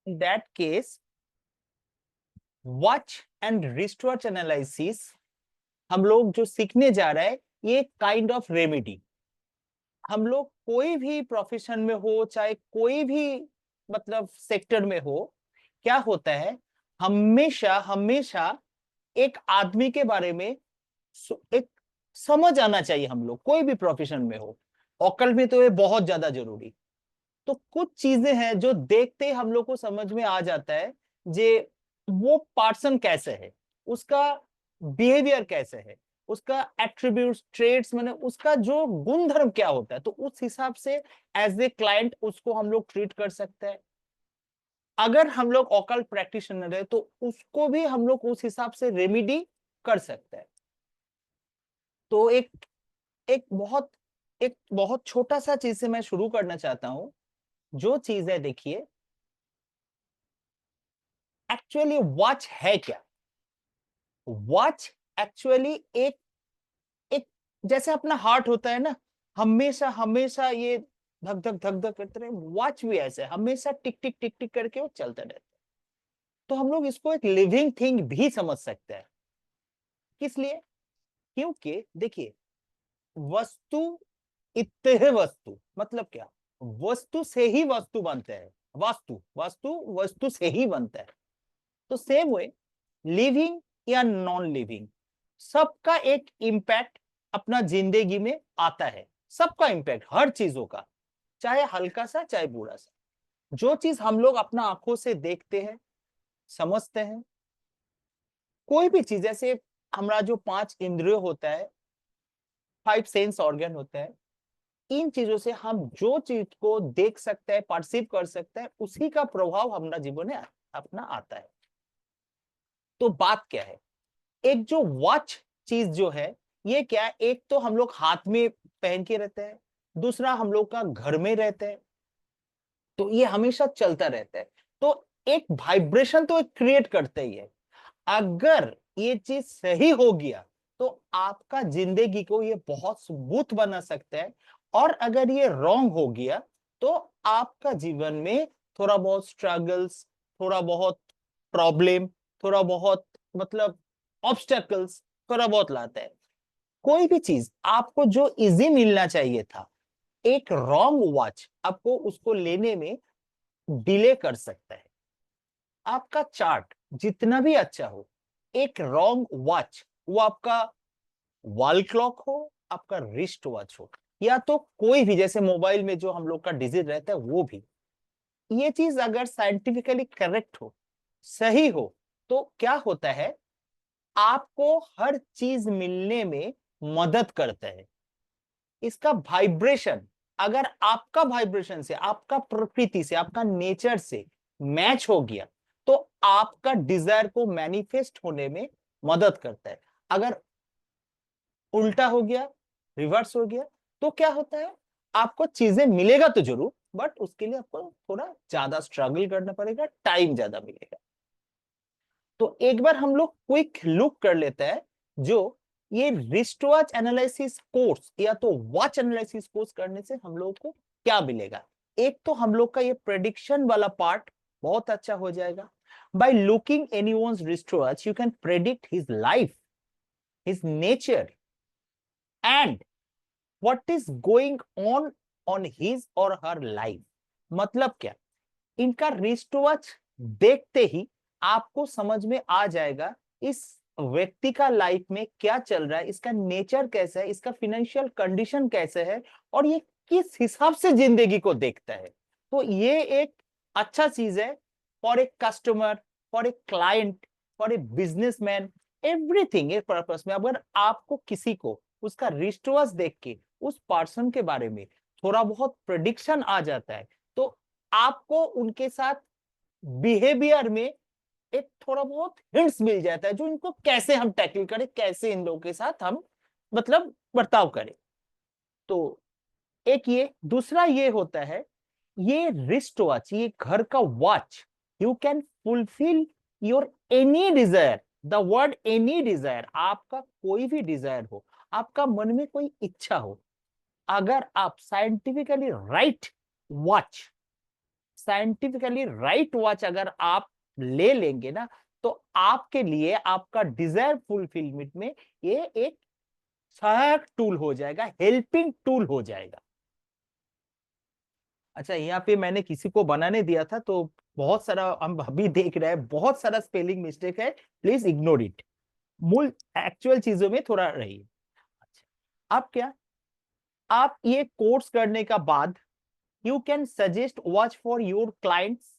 In that case, watch and wrist watch analysis हम लोग जो सीखने जा रहे हैं, ये काइंड ऑफ रेमेडी। हम लोग कोई भी प्रोफेशन में हो, चाहे कोई भी मतलब सेक्टर में हो, क्या होता है, हमेशा हमेशा एक आदमी के बारे में एक समझ आना चाहिए। हम लोग कोई भी प्रोफेशन में हो, ऑकल्ट में तो ये बहुत ज्यादा जरूरी। तो कुछ चीजें हैं जो देखते ही हम लोग को समझ में आ जाता है जे वो पर्सन कैसे है, उसका बिहेवियर कैसे है, उसका एट्रीब्यूट्स ट्रेड्स, माने उसका जो गुणधर्म क्या होता है, तो उस हिसाब से एज ए क्लाइंट उसको हम लोग ट्रीट कर सकते हैं। अगर हम लोग ऑकल्ट प्रैक्टिशनर है तो उसको भी हम लोग उस हिसाब से रेमेडी कर सकते हैं। तो एक बहुत एक बहुत छोटा सा चीज से मैं शुरू करना चाहता हूं। जो चीज है, देखिए, एक्चुअली वॉच है क्या। वॉच एक्चुअली एक एक जैसे अपना हार्ट होता है ना, हमेशा हमेशा ये धक धक धक धक करते रहे, वॉच भी ऐसे हमेशा टिक टिक टिक टिक करके वो चलते रहते हैं। तो हम लोग इसको एक लिविंग थिंग भी समझ सकते हैं। किस लिए? क्योंकि देखिए, वस्तु इत्ते वस्तु मतलब क्या, वस्तु से ही वस्तु बनते हैं। वास्तु वास्तु वस्तु से ही बनता है। तो सेम वे, लिविंग या नॉन लिविंग, सबका एक इम्पैक्ट अपना जिंदगी में आता है। सबका इम्पैक्ट हर चीजों का, चाहे हल्का सा चाहे बुरा सा। जो चीज हम लोग अपना आंखों से देखते हैं, समझते हैं, कोई भी चीज, जैसे हमारा जो 5 इंद्रिय होता है, 5 सेंस ऑर्गन होता है, इन चीजों से हम जो चीज को देख सकते हैं, परसीव कर सकते हैं, उसी का प्रभाव हमारा जीवन में अपना आता है। तो बात क्या है, एक जो वॉच चीज जो है, ये क्या है, एक तो हम लोग हाथ में पहन के रहते हैं, दूसरा हम लोग का घर में रहते हैं, तो ये हमेशा चलता रहता है। तो एक वाइब्रेशन तो एक क्रिएट करते ही है। अगर ये चीज सही हो गया तो आपका जिंदगी को ये बहुत स्मूथ बना सकता है, और अगर ये रॉन्ग हो गया तो आपका जीवन में थोड़ा बहुत स्ट्रगल्स, थोड़ा बहुत प्रॉब्लम, थोड़ा बहुत मतलब ऑब्स्टेकल्स थोड़ा बहुत लाता है। कोई भी चीज आपको जो इजी मिलना चाहिए था, एक रॉन्ग वॉच आपको उसको लेने में डिले कर सकता है। आपका चार्ट जितना भी अच्छा हो, एक रॉन्ग वॉच, वो आपका वॉल क्लॉक हो, आपका रिस्ट वॉच हो, या तो कोई भी जैसे मोबाइल में जो हम लोग का डिजिट रहता है वो भी, ये चीज अगर साइंटिफिकली करेक्ट हो, सही हो, तो क्या होता है, आपको हर चीज मिलने में मदद करता है। इसका वाइब्रेशन, अगर आपका वाइब्रेशन से, आपका प्रकृति से, आपका नेचर से मैच हो गया, तो आपका डिजायर को मैनिफेस्ट होने में मदद करता है। अगर उल्टा हो गया, रिवर्स हो गया, तो क्या होता है, आपको चीजें मिलेगा तो जरूर, बट उसके लिए आपको थोड़ा ज्यादा स्ट्रगल करना पड़ेगा, टाइम ज्यादा मिलेगा। तो एक बार हम लोग क्विक लुक कर लेते हैं, जो ये रिस्ट वॉच एनालिसिस कोर्स या तो वॉच एनालिसिस कोर्स करने से हम लोग को क्या मिलेगा। एक तो हम लोग का ये प्रेडिक्शन वाला पार्ट बहुत अच्छा हो जाएगा। By looking anyone's wrist watch you can predict his life, his nature, and what is going on on his और हर लाइफ। मतलब क्या, इनका रिस्ट वॉच देखते ही आपको समझ में आ जाएगा इस व्यक्ति का लाइफ में क्या चल रहा है, इसका नेचर कैसा है, इसका फाइनेंशियल कंडीशन कैसे है, और ये किस हिसाब से जिंदगी को देखता है। तो ये एक अच्छा चीज है for a customer, for a client, for a businessman, everything. एक पर्पस में अगर आपको किसी को उसका रिस्ट वॉच देख के उस पर्सन के बारे में थोड़ा बहुत प्रेडिक्शन आ जाता है, तो आपको उनके साथ बिहेवियर में एक थोड़ा बहुत हिंट्स मिल जाता है, जो इनको कैसे हम टैकल करें, कैसे इन लोगों के साथ हम मतलब बर्ताव करें। तो एक ये, दूसरा ये होता है, ये रिस्ट वॉच, ये घर का watch, you can fulfil your any desire. The word any desire, आपका कोई भी डिजायर हो, आपका मन में कोई इच्छा हो, अगर आप scientifically right watch scientifically right watch अगर आप ले लेंगे ना, तो आपके लिए आपका डिजायर फुलफिलमेंट में ये एक सहायक टूल हो जाएगा, हेल्पिंग टूल हो जाएगा। अच्छा, यहाँ पे मैंने किसी को बनाने दिया था, तो बहुत सारा हम अभी देख रहे हैं, बहुत सारा स्पेलिंग मिस्टेक है, प्लीज इग्नोर इट। मूल एक्चुअल चीजों में थोड़ा रहिए। अच्छा, आप क्या, आप ये कोर्स करने का बाद you can suggest watch for your clients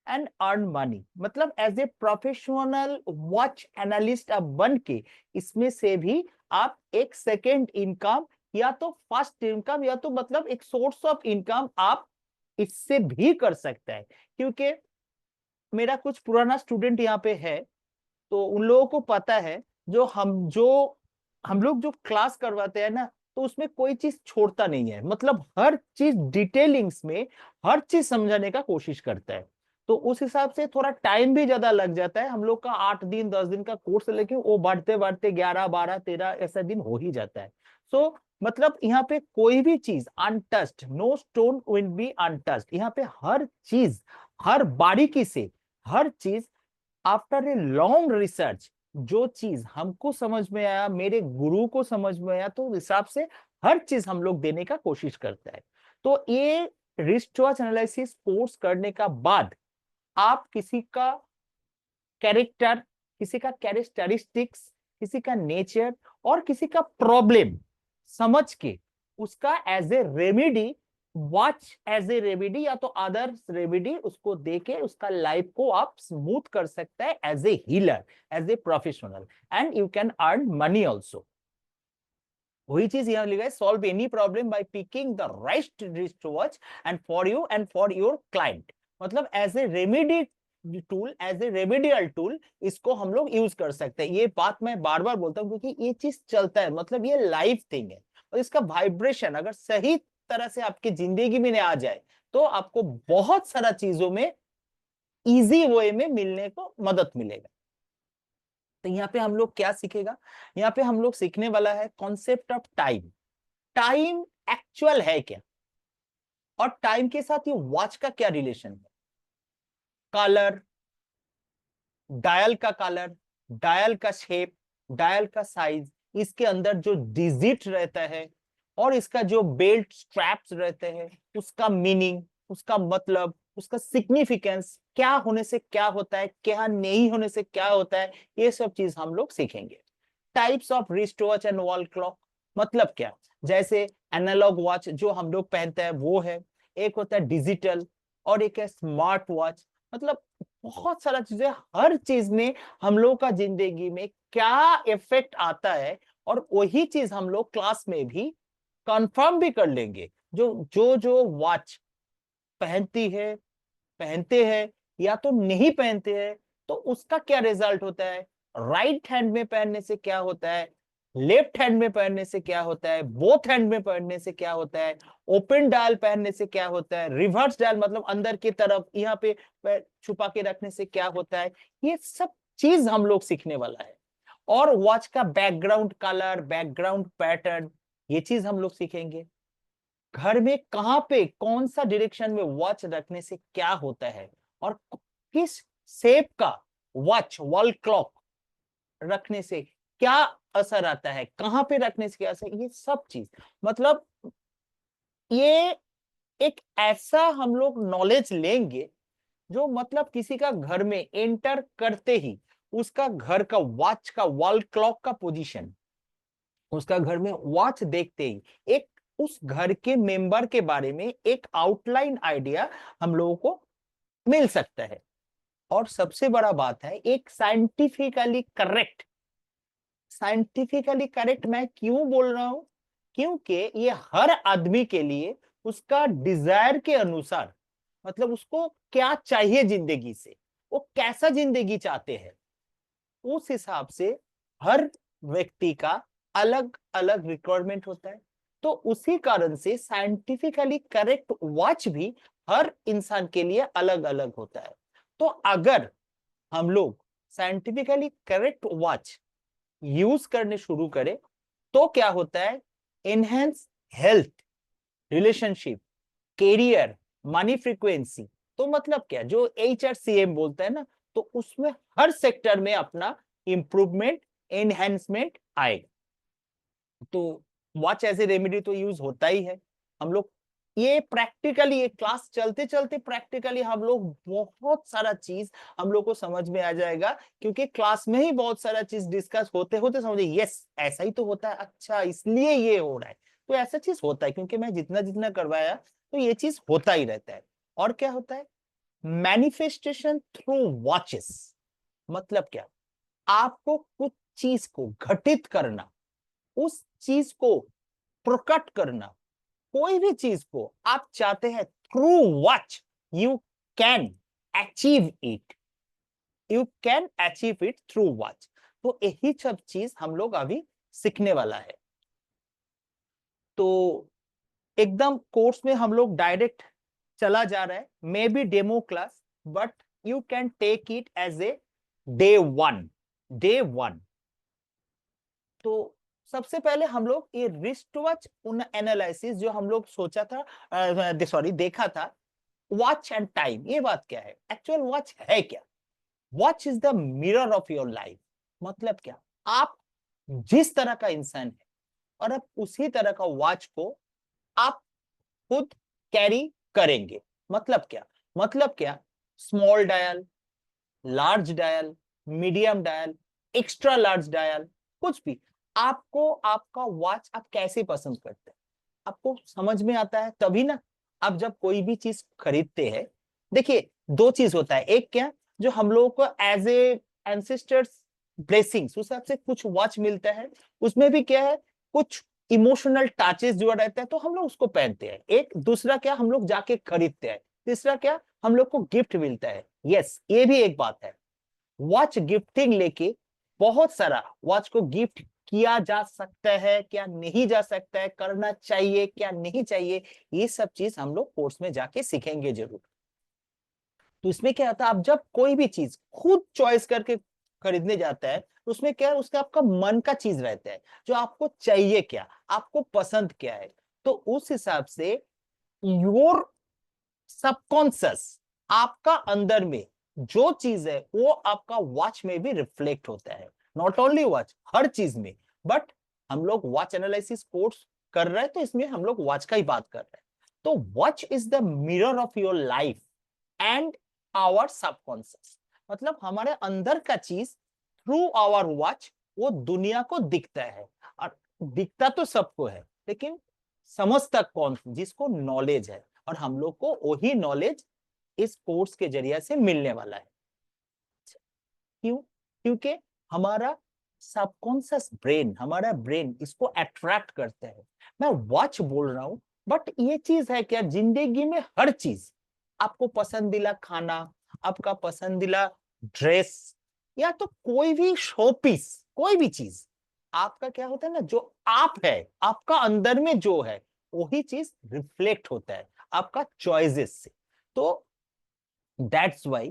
and earn money. मतलब as a professional watch analyst आप बन के इसमें से भी आप एक सेकेंड इनकम या तो फर्स्ट इनकम या तो मतलब एक सोर्स ऑफ इनकम आप इससे भी कर सकता है। क्योंकि मेरा कुछ पुराना स्टूडेंट यहाँ पे है, तो उन लोगों को पता है, जो हम लोग जो क्लास करवाते हैं ना, तो उसमें कोई चीज छोड़ता नहीं है, मतलब हर चीज डिटेलिंग्स में हर चीज समझाने का कोशिश करता है। तो उस हिसाब से थोड़ा टाइम भी ज्यादा लग जाता है। हम लोग का 8 दिन 10 दिन का कोर्स है, लेकिन वो बढ़ते बढ़ते 11 12 13 ऐसा दिन हो ही जाता है। सो मतलब यहाँ पे कोई भी चीज untouched, no stone will be untouched. यहाँ पे हर चीज, हर बारीकी से हर चीज आफ्टर ए लॉन्ग रिसर्च, जो चीज हमको समझ में आया, मेरे गुरु को समझ में आया, तो उस हिसाब से हर चीज हम लोग देने का कोशिश करता है। तो ये रिस्ट वॉच एनालिसिस कोर्स करने का बाद आप किसी का कैरेक्टर, किसी का कैरेक्टरिस्टिक्स, किसी का नेचर और किसी का प्रॉब्लम समझ के उसका as a remedy, watch as a remedy या तो अदर रेमेडी उसको देके उसका लाइफ को आप स्मूथ कर सकते हैं as a healer, as a professional, and you can earn money also. वही चीज यहाँ लिखा है, solve any problem by picking the right wrist watch and for you and for your client. मतलब as a remedy tool, as a remedial tool इसको हम लोग use कर सकते हैं। ये बात मैं बार बार बोलता हूँ क्योंकि ये चीज चलता है, मतलब ये लाइफ थिंग है। और इसका वाइब्रेशन अगर सही तरह से आपकी जिंदगी में आ जाए, तो आपको बहुत सारा चीजों में इजी वे में मिलने को मदद मिलेगा। तो यहाँ पे हम लोग क्या सीखेगा, यहाँ पे हम लोग सीखने वाला है concept of time. Time actual है क्या, और टाइम के साथ ये वॉच का क्या रिलेशन है। कलर, डायल का कलर, डायल का शेप, डायल का साइज, इसके अंदर जो डिजिट रहता है और इसका जो बेल्ट स्ट्रैप्स रहते हैं, उसका मीनिंग, उसका मतलब, उसका सिग्निफिकेंस, क्या होने से क्या होता है, क्या नहीं होने से क्या होता है, ये सब चीज हम लोग सीखेंगे। Types of wrist watch and wall clock, मतलब क्या, जैसे एनालॉग वॉच जो हम लोग पहनते हैं वो है, एक होता है डिजिटल और एक है स्मार्ट वॉच। मतलब बहुत सारा चीजें, हर चीज में हम लोग का जिंदगी में क्या इफेक्ट आता है, और वही चीज हम लोग क्लास में भी कंफर्म भी कर लेंगे। जो जो जो वॉच पहनती है, पहनते हैं या तो नहीं पहनते हैं, तो उसका क्या रिजल्ट होता है, राइट हैंड में पहनने से क्या होता है, लेफ्ट हैंड में पहनने से क्या होता है, बोथ हैंड में पहनने से क्या होता है, ओपन डायल पहनने से क्या होता है, रिवर्स डायल मतलब अंदर की तरफ यहाँ पे पैर छुपा के रखने से क्या होता है, ये सब चीज हम लोग सीखने वाला है। और वॉच का बैकग्राउंड कलर, बैकग्राउंड पैटर्न, ये चीज हम लोग सीखेंगे। घर में कहां पे कौन सा डायरेक्शन में वॉच रखने से क्या होता है, और किस शेप का वॉच वॉल क्लॉक रखने से क्या असर आता है, कहां पे रखने से क्या असर, ये सब चीज मतलब ये एक ऐसा हम लोग नॉलेज लेंगे जो मतलब किसी का घर में एंटर करते ही उसका घर का वॉच का वॉल क्लॉक का पोजीशन, उसका घर में वॉच देखते ही एक उस घर के मेंबर के बारे में एक आउटलाइन आइडिया हम लोगों को मिल सकता है। और सबसे बड़ा बात है, एक साइंटिफिकली करेक्ट, साइंटिफिकली करेक्ट मैं क्यों बोल रहा हूं, क्योंकि ये हर आदमी के लिए उसका डिजायर के अनुसार, मतलब उसको क्या चाहिए जिंदगी से, वो कैसा जिंदगी चाहते हैं, उस हिसाब से हर व्यक्ति का अलग अलग रिक्वायरमेंट होता है। तो उसी कारण से साइंटिफिकली करेक्ट वॉच भी हर इंसान के लिए अलग अलग होता है। तो अगर हम लोग साइंटिफिकली करेक्ट वॉच यूज करने शुरू करें, तो क्या होता है, enhance health, relationship, career, money frequency, तो मतलब क्या, जो HRCM बोलता है ना, तो उसमें हर सेक्टर में अपना इंप्रूवमेंट, एनहेंसमेंट आएगा। तो वॉच एज ए रेमेडी तो यूज होता ही है हम लोग। ये प्रैक्टिकली, ये क्लास चलते चलते प्रैक्टिकली हम लोग बहुत सारा चीज हम लोग को समझ में आ जाएगा, क्योंकि क्लास में ही बहुत सारा चीज डिस्कस होते होते समझे, यस ऐसा ही तो होता है, अच्छा इसलिए ये हो रहा है। तो ऐसा चीज होता है, क्योंकि मैं जितना जितना करवाया तो ये चीज होता ही रहता है। और क्या होता है, मैनिफेस्टेशन थ्रू वॉचेस। मतलब क्या, आपको कुछ चीज को घटित करना, उस चीज को प्रकट करना, कोई भी चीज को आप चाहते हैं, through watch you can achieve it, you can achieve it through watch. तो यही सब चीज हम लोग अभी सीखने वाला है। तो एकदम कोर्स में हम लोग डायरेक्ट चला जा रहा है, maybe demo class, but you can take it as a day one, day one. तो सबसे पहले हम लोग ये रिस्ट वॉच उन एनालिसिस जो हम लोग सोचा था, सॉरी देखा था, वॉच एंड टाइम, ये बात क्या है, एक्चुअल वॉच है क्या। Watch is the mirror of your life. मतलब क्या, आप जिस तरह का इंसान है और आप उसी तरह का वॉच को आप खुद कैरी करेंगे। मतलब क्या, मतलब क्या, small dial, large dial, medium dial, extra large dial, कुछ भी, आपको आपका वॉच आप कैसे पसंद करते हैं आपको समझ में आता है तभी ना। आप जब कोई भी चीज खरीदते हैं, देखिए दो चीज होता है, एक क्या, जो हम लोगों को एज ए एंसेस्टर्स ब्लेसिंग्स उस हिसाब से कुछ वॉच मिलता है, उसमें भी क्या है, कुछ इमोशनल टचेस जो रहता है, तो हम लोग उसको पहनते हैं। एक दूसरा क्या, हम लोग जाके खरीदते हैं। तीसरा क्या, हम लोग को गिफ्ट मिलता है। यस, ये भी एक बात है। वॉच गिफ्टिंग लेके बहुत सारा वॉच को गिफ्ट किया जा सकता है, क्या नहीं जा सकता है, करना चाहिए क्या नहीं चाहिए, ये सब चीज हम लोग कोर्स में जाके सीखेंगे जरूर। तो इसमें क्या होता है, आप जब कोई भी चीज खुद चॉइस करके खरीदने जाता है, तो उसमें क्या है, उसका आपका मन का चीज रहता है, जो आपको चाहिए क्या, आपको पसंद क्या है। तो उस हिसाब से योर सबकॉन्सियस, आपका अंदर में जो चीज है वो आपका वॉच में भी रिफ्लेक्ट होता है। नॉट ओनली वॉच, हर चीज में। बट हम लोग वॉच एनालिसिस कोर्स कर रहे हैं, तो इसमें हम लोग वॉच का ही बात कर रहे हैं। तो watch is the mirror of your life and our subconscious. मतलब हमारे अंदर का चीज थ्रू आवर वॉच वो दुनिया को दिखता है। और दिखता तो सबको है, लेकिन समझता कौन, जिसको नॉलेज है। और हम लोग को वही नॉलेज इस कोर्स के जरिए से मिलने वाला है। क्यों, क्योंकि हमारा सबकॉन्शियस ब्रेन, हमारा ब्रेन इसको अट्रैक्ट करता है। मैं वॉच बोल रहा हूं, बट ये चीज है क्या, जिंदगी में हर चीज, आपको पसंदीदा खाना, आपका पसंदीदा ड्रेस, या तो कोई भी शो पीस, कोई भी चीज, आपका क्या होता है ना, जो आप है, आपका अंदर में जो है, वही चीज रिफ्लेक्ट होता है आपका चॉइसेस से। तो that's why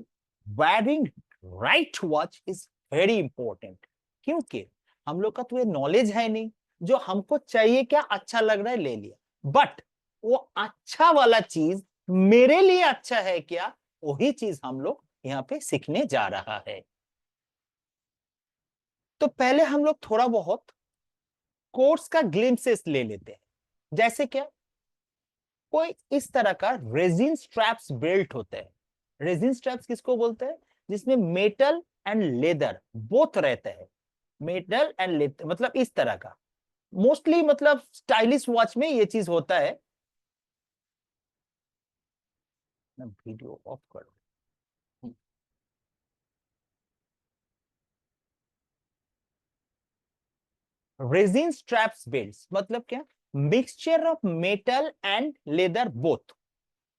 wearing right watch is very important. क्योंकि हम लोग का तो ये नॉलेज है नहीं, जो हमको चाहिए क्या अच्छा लग रहा है ले लिया, बट वो अच्छा वाला चीज मेरे लिए अच्छा है क्या, वही चीज हम लोग यहाँ पे सीखने जा रहा है। तो पहले हम लोग थोड़ा बहुत कोर्स का ग्लिम्पसेस ले लेते हैं। जैसे क्या, कोई इस तरह का रेजिन स्ट्रैप्स बेल्ट होता है। रेजिन स्ट्रैप्स किसको बोलते हैं, जिसमें मेटल एंड लेदर बोथ रहता है। मेटल एंड लेदर मतलब इस तरह का, मोस्टली मतलब स्टाइलिश वॉच में ये चीज होता है। मैं वीडियो ऑफ कर, रेजिन स्ट्रैप्स बेल्ट मतलब क्या, mixture of metal and leather both.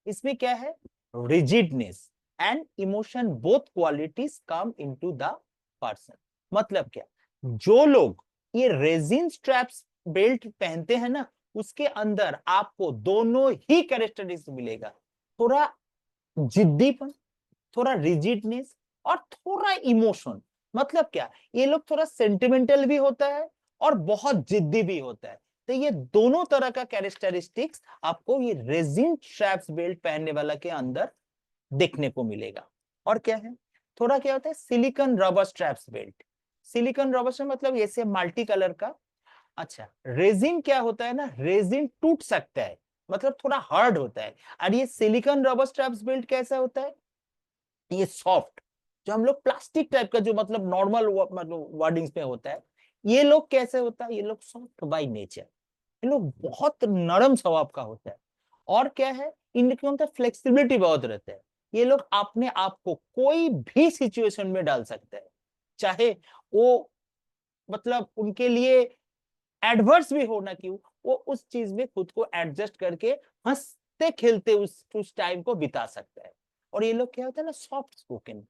इसमें क्या है, rigidness and emotion both qualities come into the person. मतलब क्या, जो लोग ये रेजिन स्ट्रैप्स बेल्ट पहनते हैं ना, उसके अंदर आपको दोनों ही कैरेक्टरिस्टिक्स मिलेगा। थोड़ा जिद्दीपन, थोड़ा रिजिडनेस, और थोड़ा इमोशन। मतलब क्या, ये लोग थोड़ा सेंटिमेंटल भी होता है और बहुत जिद्दी भी होता है। तो ये दोनों तरह का कैरेक्टरिस्टिक्स आपको ये रेजिन स्ट्रैप्स बेल्ट पहनने वाला के अंदर देखने को मिलेगा। और क्या है, थोड़ा क्या होता है, silicone rubber straps belt. Silicone rubber strap मतलब ऐसे मल्टी कलर का। अच्छा, रेजिन क्या होता है ना, रेजिन टूट सकता है, मतलब थोड़ा हार्ड होता है। और ये सिलिकॉन रबर स्ट्रैप्स बेल्ट कैसा होता है, ये सॉफ्ट, जो हम लोग प्लास्टिक टाइप का जो मतलब नॉर्मल मतलब वर्डिंग्स में होता है, ये लोग कैसे होता है, ये लोग सॉफ्ट बाय नेचर, ये लोग बहुत नरम स्वभाव का होता है। और क्या है, इनके अंदर फ्लेक्सिबिलिटी बहुत रहता है। ये लोग अपने आप को कोई भी सिचुएशन में डाल सकते हैं, चाहे वो मतलब उनके लिए एडवर्स भी हो ना क्यों, वो उस चीज में खुद को एडजस्ट करके हंसते खेलते उस टाइम को बिता सकता है। और ये लोग क्या होता है ना, सॉफ्ट स्पोकन,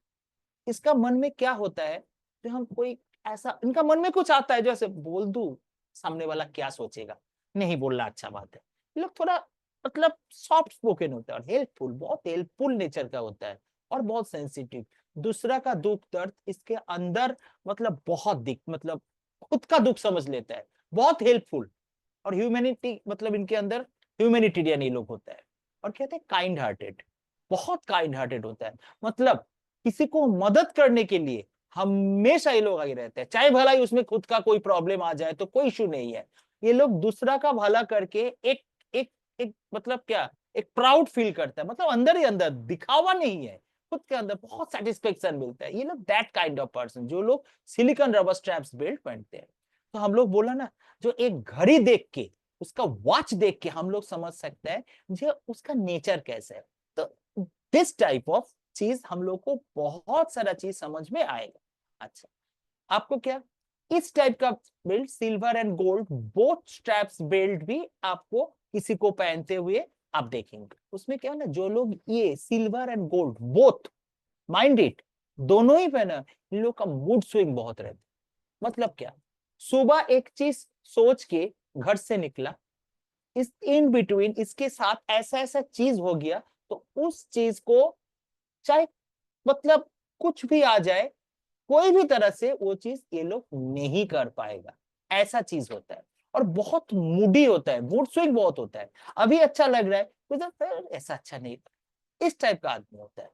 इसका मन में क्या होता है, जो हम कोई ऐसा, इनका मन में कुछ आता है जो ऐसे बोल दूं, सामने वाला क्या सोचेगा, नहीं बोलना अच्छा बात है। ये लोग थोड़ा मतलब सॉफ्ट स्पोकन होता है और हेल्पफुल, बहुत हेल्पफुल नेचर का होता है और बहुत सेंसिटिव। दूसरा का दुख दर्द इसके अंदर मतलब बहुत दिख मतलब खुद का दुख समझ लेता है, बहुत हेल्पफुल। और ह्यूमैनिटी मतलब इनके अंदर ह्यूमैनिटेरियन ये लोग होता है। और कहते हैं काइंड हार्टेड, बहुत काइंड हार्टेड होता है, मतलब किसी को मदद करने के लिए हमेशा ये लोग आगे रहते हैं, चाहे भला ही उसमें खुद का कोई प्रॉब्लम आ जाए तो कोई इशू नहीं है। ये लोग दूसरा का भला करके एक एक एक मतलब क्या, एक प्राउड फील करता है, मतलब अंदर ही अंदर दिखावा नहीं है, खुद के अंदर बहुत सेटिस्फेक्शन मिलता है। ये लोग दैट काइंड ऑफ पर्सन जो लोग सिलिकॉन रबर स्ट्रैप्स बेल्ट पहनते हैं। तो हम लोग बोला ना, जो एक घड़ी देख के, उसका वॉच देख के हम लोग समझ सकते हैं जो उसका नेचर कैसा है। तो दिस टाइप ऑफ चीज हम लोग को बहुत सारा चीज समझ में आएगा। अच्छा, आपको क्या, इस टाइप का belt silver and gold both straps belt भी आपको किसी को पहनते हुए आप देखेंगे। उसमें क्या है ना, जो लोग ये silver and gold both mind it, दोनों ही पहना, इन लोग का मूड स्विंग बहुत रहता है। मतलब क्या, सुबह एक चीज सोच के घर से निकला, इस इन बिटवीन इसके साथ ऐसा ऐसा चीज हो गया, तो उस चीज को चाहे मतलब कुछ भी आ जाए, कोई भी तरह से वो चीज ये लोग नहीं कर पाएगा, ऐसा चीज होता है। और बहुत मूडी होता है, मूड स्विंग बहुत होता है, अभी अच्छा लग रहा है तो फिर ऐसा अच्छा नहीं, इस टाइप का आदमी होता है।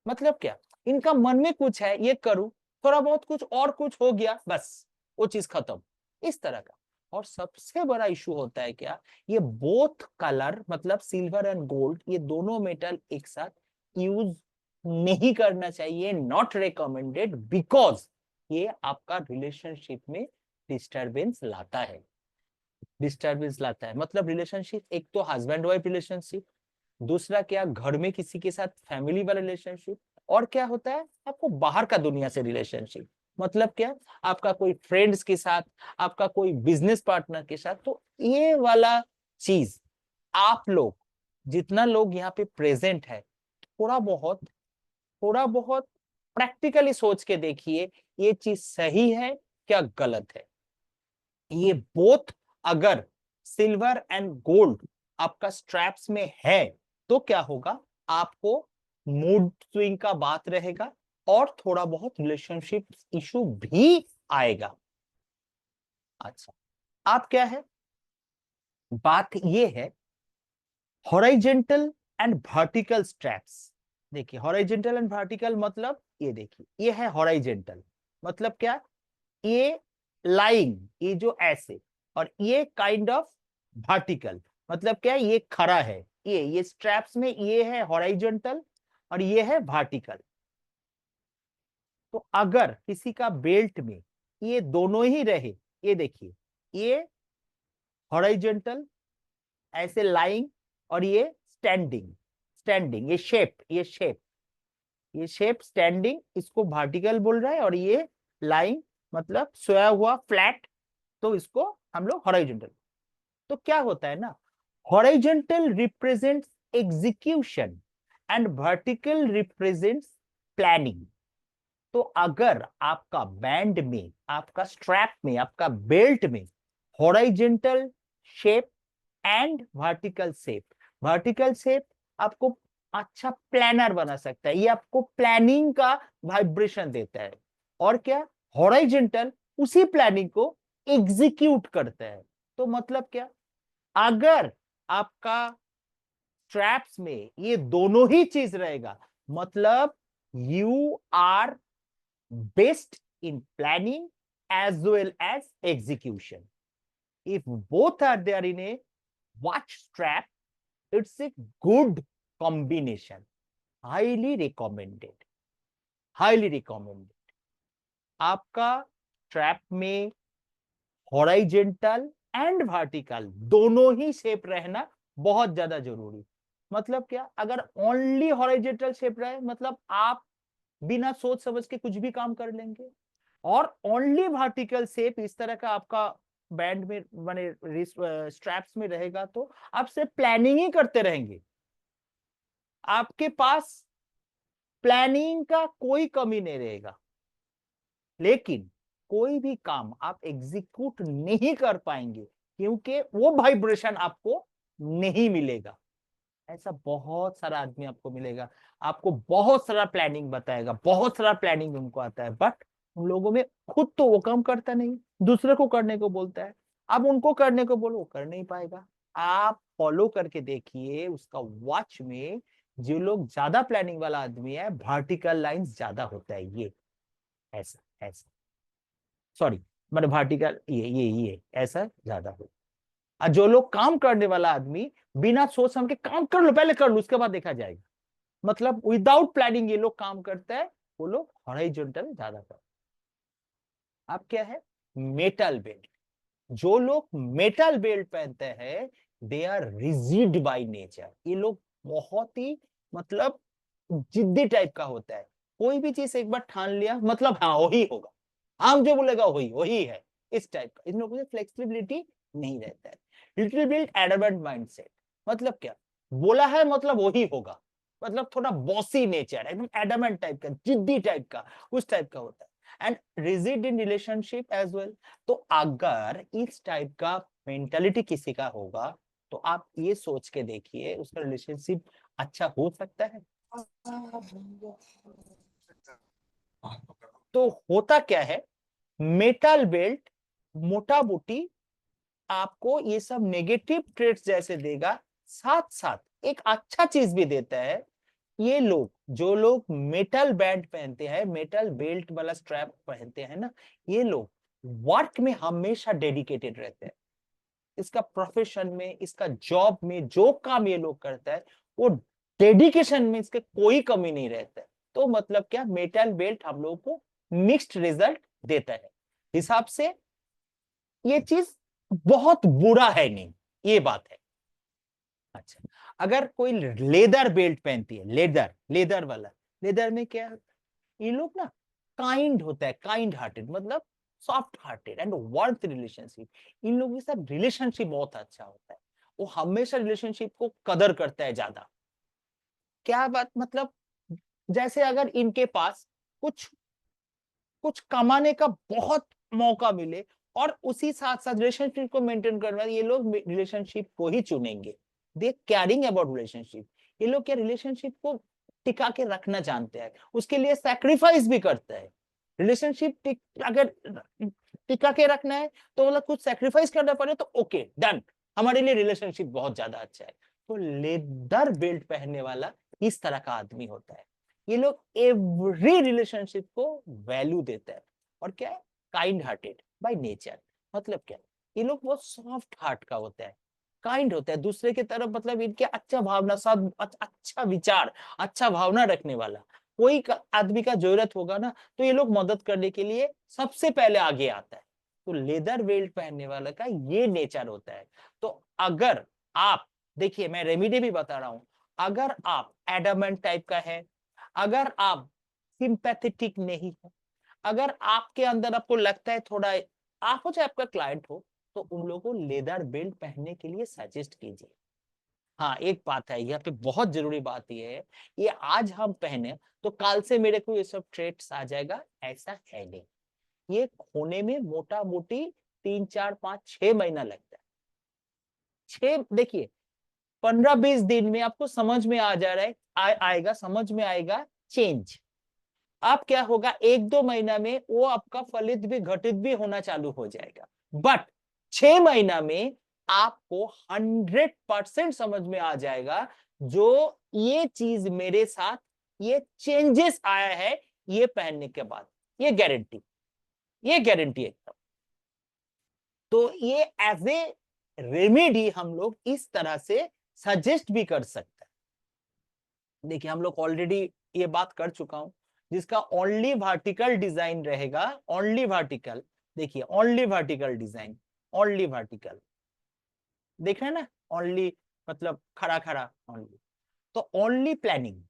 मतलब क्या, इनका मन में कुछ है ये करूं, थोड़ा बहुत कुछ और कुछ हो गया बस वो चीज खत्म, इस तरह का। और सबसे बड़ा इशू होता है क्या, ये बोथ कलर मतलब सिल्वर एंड गोल्ड, ये दोनों मेटल एक साथ यूज नहीं करना चाहिए, नॉट रिकमेंडेड, बिकॉज ये आपका रिलेशनशिप में डिस्टरबेंस लाता है। डिस्टरबेंस लाता है मतलब रिलेशनशिप, एक तो हस्बैंड वाइफ रिलेशनशिप, दूसरा क्या, घर में किसी के साथ फैमिली वाला रिलेशनशिप, और क्या होता है आपको बाहर का दुनिया से रिलेशनशिप, मतलब क्या, आपका कोई फ्रेंड्स के साथ, आपका कोई बिजनेस पार्टनर के साथ। तो ये वाला चीज आप लोग जितना लोग यहाँ पे प्रेजेंट है, थोड़ा बहुत प्रैक्टिकली सोच के देखिए, ये चीज सही है क्या गलत है। ये बोथ अगर सिल्वर एंड गोल्ड आपका स्ट्रैप्स में है, तो क्या होगा, आपको मूड स्विंग का बात रहेगा और थोड़ा बहुत रिलेशनशिप इशू भी आएगा। अच्छा, आप क्या है, बात ये है हॉरिजॉन्टल एंड वर्टिकल स्ट्रैप्स। देखिए हॉरिजॉन्टल एंड वर्टिकल मतलब, ये देखिए ये है हॉरिजॉन्टल, मतलब क्या, ये लाइन ये जो ऐसे, और ये काइंड ऑफ वर्टिकल, मतलब क्या, ये खड़ा है, ये स्ट्रैप्स में ये है हॉरिजॉन्टल और ये है वर्टिकल। तो अगर किसी का बेल्ट में ये दोनों ही रहे, ये देखिए ये हॉरिजॉन्टल ऐसे लाइन, और ये स्टैंडिंग, स्टैंडिंग ये शेप स्टैंडिंग, इसको वर्टिकल बोल रहा है, और ये लाइन मतलब सोया हुआ फ्लैट, तो इसको हम लोग हॉरिजॉन्टल। तो क्या होता है ना, horizontal represents execution and vertical represents planning. तो अगर आपका बैंड में, आपका स्ट्रैप में, आपका बेल्ट में horizontal shape and vertical shape आपको अच्छा प्लानर बना सकता है, ये आपको प्लानिंग का वाइब्रेशन देता है। और क्या, हॉरिजॉन्टल उसी प्लानिंग को एग्जीक्यूट करता है। तो मतलब क्या, अगर आपका स्ट्रैप्स में ये दोनों ही चीज रहेगा, मतलब you are best in planning as well as execution. If both are there in a watch strap, it's a good combination. Highly recommended. Highly recommended. आपका स्ट्रैप में हॉरिजॉन्टल एंड वर्टिकल दोनों ही शेप रहना बहुत ज्यादा जरूरी। मतलब क्या, अगर ओनली हॉरिजॉन्टल शेप रहे मतलब आप बिना सोच समझ के कुछ भी काम कर लेंगे, और ओनली वर्टिकल शेप इस तरह का आपका बैंड में माने स्ट्रैप्स में रहेगा तो आप सिर्फ प्लानिंग ही करते रहेंगे, आपके पास प्लानिंग का कोई कमी नहीं रहेगा, लेकिन कोई भी काम आप एग्जीक्यूट नहीं कर पाएंगे क्योंकि वो वाइब्रेशन आपको नहीं मिलेगा। ऐसा बहुत सारा आदमी आपको मिलेगा, आपको बहुत सारा प्लानिंग बताएगा, बहुत सारा प्लानिंग उनको आता है, बट उन लोगों में खुद तो वो काम करता नहीं, दूसरे को करने को बोलता है। अब उनको करने को बोलो, वो कर नहीं पाएगा। आप फॉलो करके देखिए उसका वॉच में जो लोग ज्यादा प्लानिंग वाला आदमी है, वर्टिकल लाइंस ज्यादा होता है, ये ऐसा ऐसा, सॉरी मतलब वर्टिकल ये ऐसा ज्यादा होता है। और जो लोग काम करने वाला आदमी बिना सोच समझ के काम कर लो, पहले कर लो उसके बाद देखा जाएगा, मतलब विदाउट प्लानिंग ये लोग काम करता है, वो लोग हॉरिजॉन्टल ज्यादा करते हैं। अब क्या है, मेटल बेल्ट। जो लोग मेटल बेल्ट पहनते हैं they are rigid by nature. ये लोग बहुत ही मतलब जिद्दी टाइप का होता है, कोई भी चीज एक बार ठान लिया मतलब हाँ वही होगा, हम जो बोलेगा वही वही है, इस टाइप का। इन लोगों में फ्लेक्सिबिलिटी नहीं रहता है। लिटिल बिट एडमेंट माइंडसेट, मतलब क्या, बोला है मतलब वही होगा, मतलब थोड़ा बॉसी नेचर, एकदम एडमेंट टाइप का, जिद्दी टाइप का, उस टाइप का होता है। And rigid in relationship as well. तो अगर इस टाइप का मेंटालिटी किसी का होगा तो आप ये सोच के देखिए उसका रिलेशनशिप अच्छा हो सकता है। तो होता क्या है, मेटल बेल्ट मोटा मोटी आपको ये सब नेगेटिव ट्रेट्स जैसे देगा, साथ साथ एक अच्छा चीज भी देता है। ये लोग जो लोग मेटल बैंड पहनते हैं, मेटल बेल्ट वाला स्ट्रैप पहनते हैं ना, ये लोग वर्क में हमेशा डेडिकेटेड रहते हैं। इसका प्रोफेशन में, इसका जॉब में जो काम ये लोग करता है वो डेडिकेशन में इसके कोई कमी नहीं रहता है। तो मतलब क्या, मेटल बेल्ट हम लोगों को मिक्स्ड रिजल्ट देता है। हिसाब से ये चीज बहुत बुरा है नहीं, ये बात है। अच्छा, अगर कोई लेदर बेल्ट पहनती है, लेदर लेदर वाला, लेदर में क्या, ये लोग ना काइंड होता है, काइंड हार्टेड मतलब soft hearted and worth relationship. इन लोगों के साथ रिलेशनशिप बहुत अच्छा होता है, वो हमेशा रिलेशनशिप को कदर करता है ज्यादा। क्या बात, मतलब जैसे अगर इनके पास कुछ कुछ कमाने का बहुत मौका मिले और उसी साथ साथ रिलेशनशिप को मेंटेन करना, ये लोग रिलेशनशिप को ही चुनेंगे। दे केयरिंग अबाउट रिलेशनशिप। ये लोग क्या, रिलेशनशिप को टिका के रखना जानते हैं, उसके लिए सैक्रिफाइस भी करता है। रिलेशनशिप अगर टिका के रखना है तो मतलब कुछ सैक्रिफाइस करना पड़े तो ओके डन, हमारे लिए रिलेशनशिप बहुत ज्यादा अच्छा है। तो लेदर बेल्ट पहनने वाला इस तरह का आदमी होता है। ये लोग एवरी रिलेशनशिप को वैल्यू देता है, और क्या है, काइंड हार्टेड बाय नेचर। मतलब क्या, ये लोग बहुत सॉफ्ट हार्ट का होता है, काइंड होता है दूसरे की तरफ, मतलब इनके अच्छा भावना, साथ अच्छा विचार, अच्छा भावना रखने वाला। कोई आदमी का जरूरत होगा ना तो ये लोग मदद करने के लिए सबसे पहले आगे आता है। तो लेदर बेल्ट पहनने वाला का ये नेचर होता है। तो अगर आप देखिए, मैं रेमेडी भी बता रहा हूं, अगर आप एडमेंट टाइप का है, अगर आप सिंपैथेटिक नहीं हो, अगर आपके अंदर आपको लगता है थोड़ा, आप हो चाहे आपका क्लाइंट हो, तो उन लोगों को लेदर बेल्ट पहनने के लिए सजेस्ट कीजिए। हाँ एक बात है यहाँ पे, बहुत जरूरी बात ये है, ये आज हम पहने तो कल से मेरे को ये सब ट्रेट्स आ जाएगा, ऐसा है नहीं। ये होने में मोटा मोटी 3 4 5 6 महीना लगता है। देखिए 15 20 दिन में आपको समझ में आ जा रहा है, आएगा समझ में आएगा चेंज। अब क्या होगा, 1 2 महीना में वो आपका फलित भी घटित भी होना चालू हो जाएगा, बट 6 महीना में आपको 100% समझ में आ जाएगा जो ये चीज मेरे साथ ये चेंजेस आया है ये पहनने के बाद, ये गारंटी, ये गारंटी एकदम। तो ये एज ए रेमेडी हम लोग इस तरह से सजेस्ट भी कर सकते हैं। देखिए हम लोग ऑलरेडी ये बात कर चुका हूं, जिसका ओनली वर्टिकल डिजाइन रहेगा, ओनली वर्टिकल, देखिए only vertical design, only vertical, देख रहे हैं ना, ओनली मतलब खड़ा खड़ा ओनली। तो only planning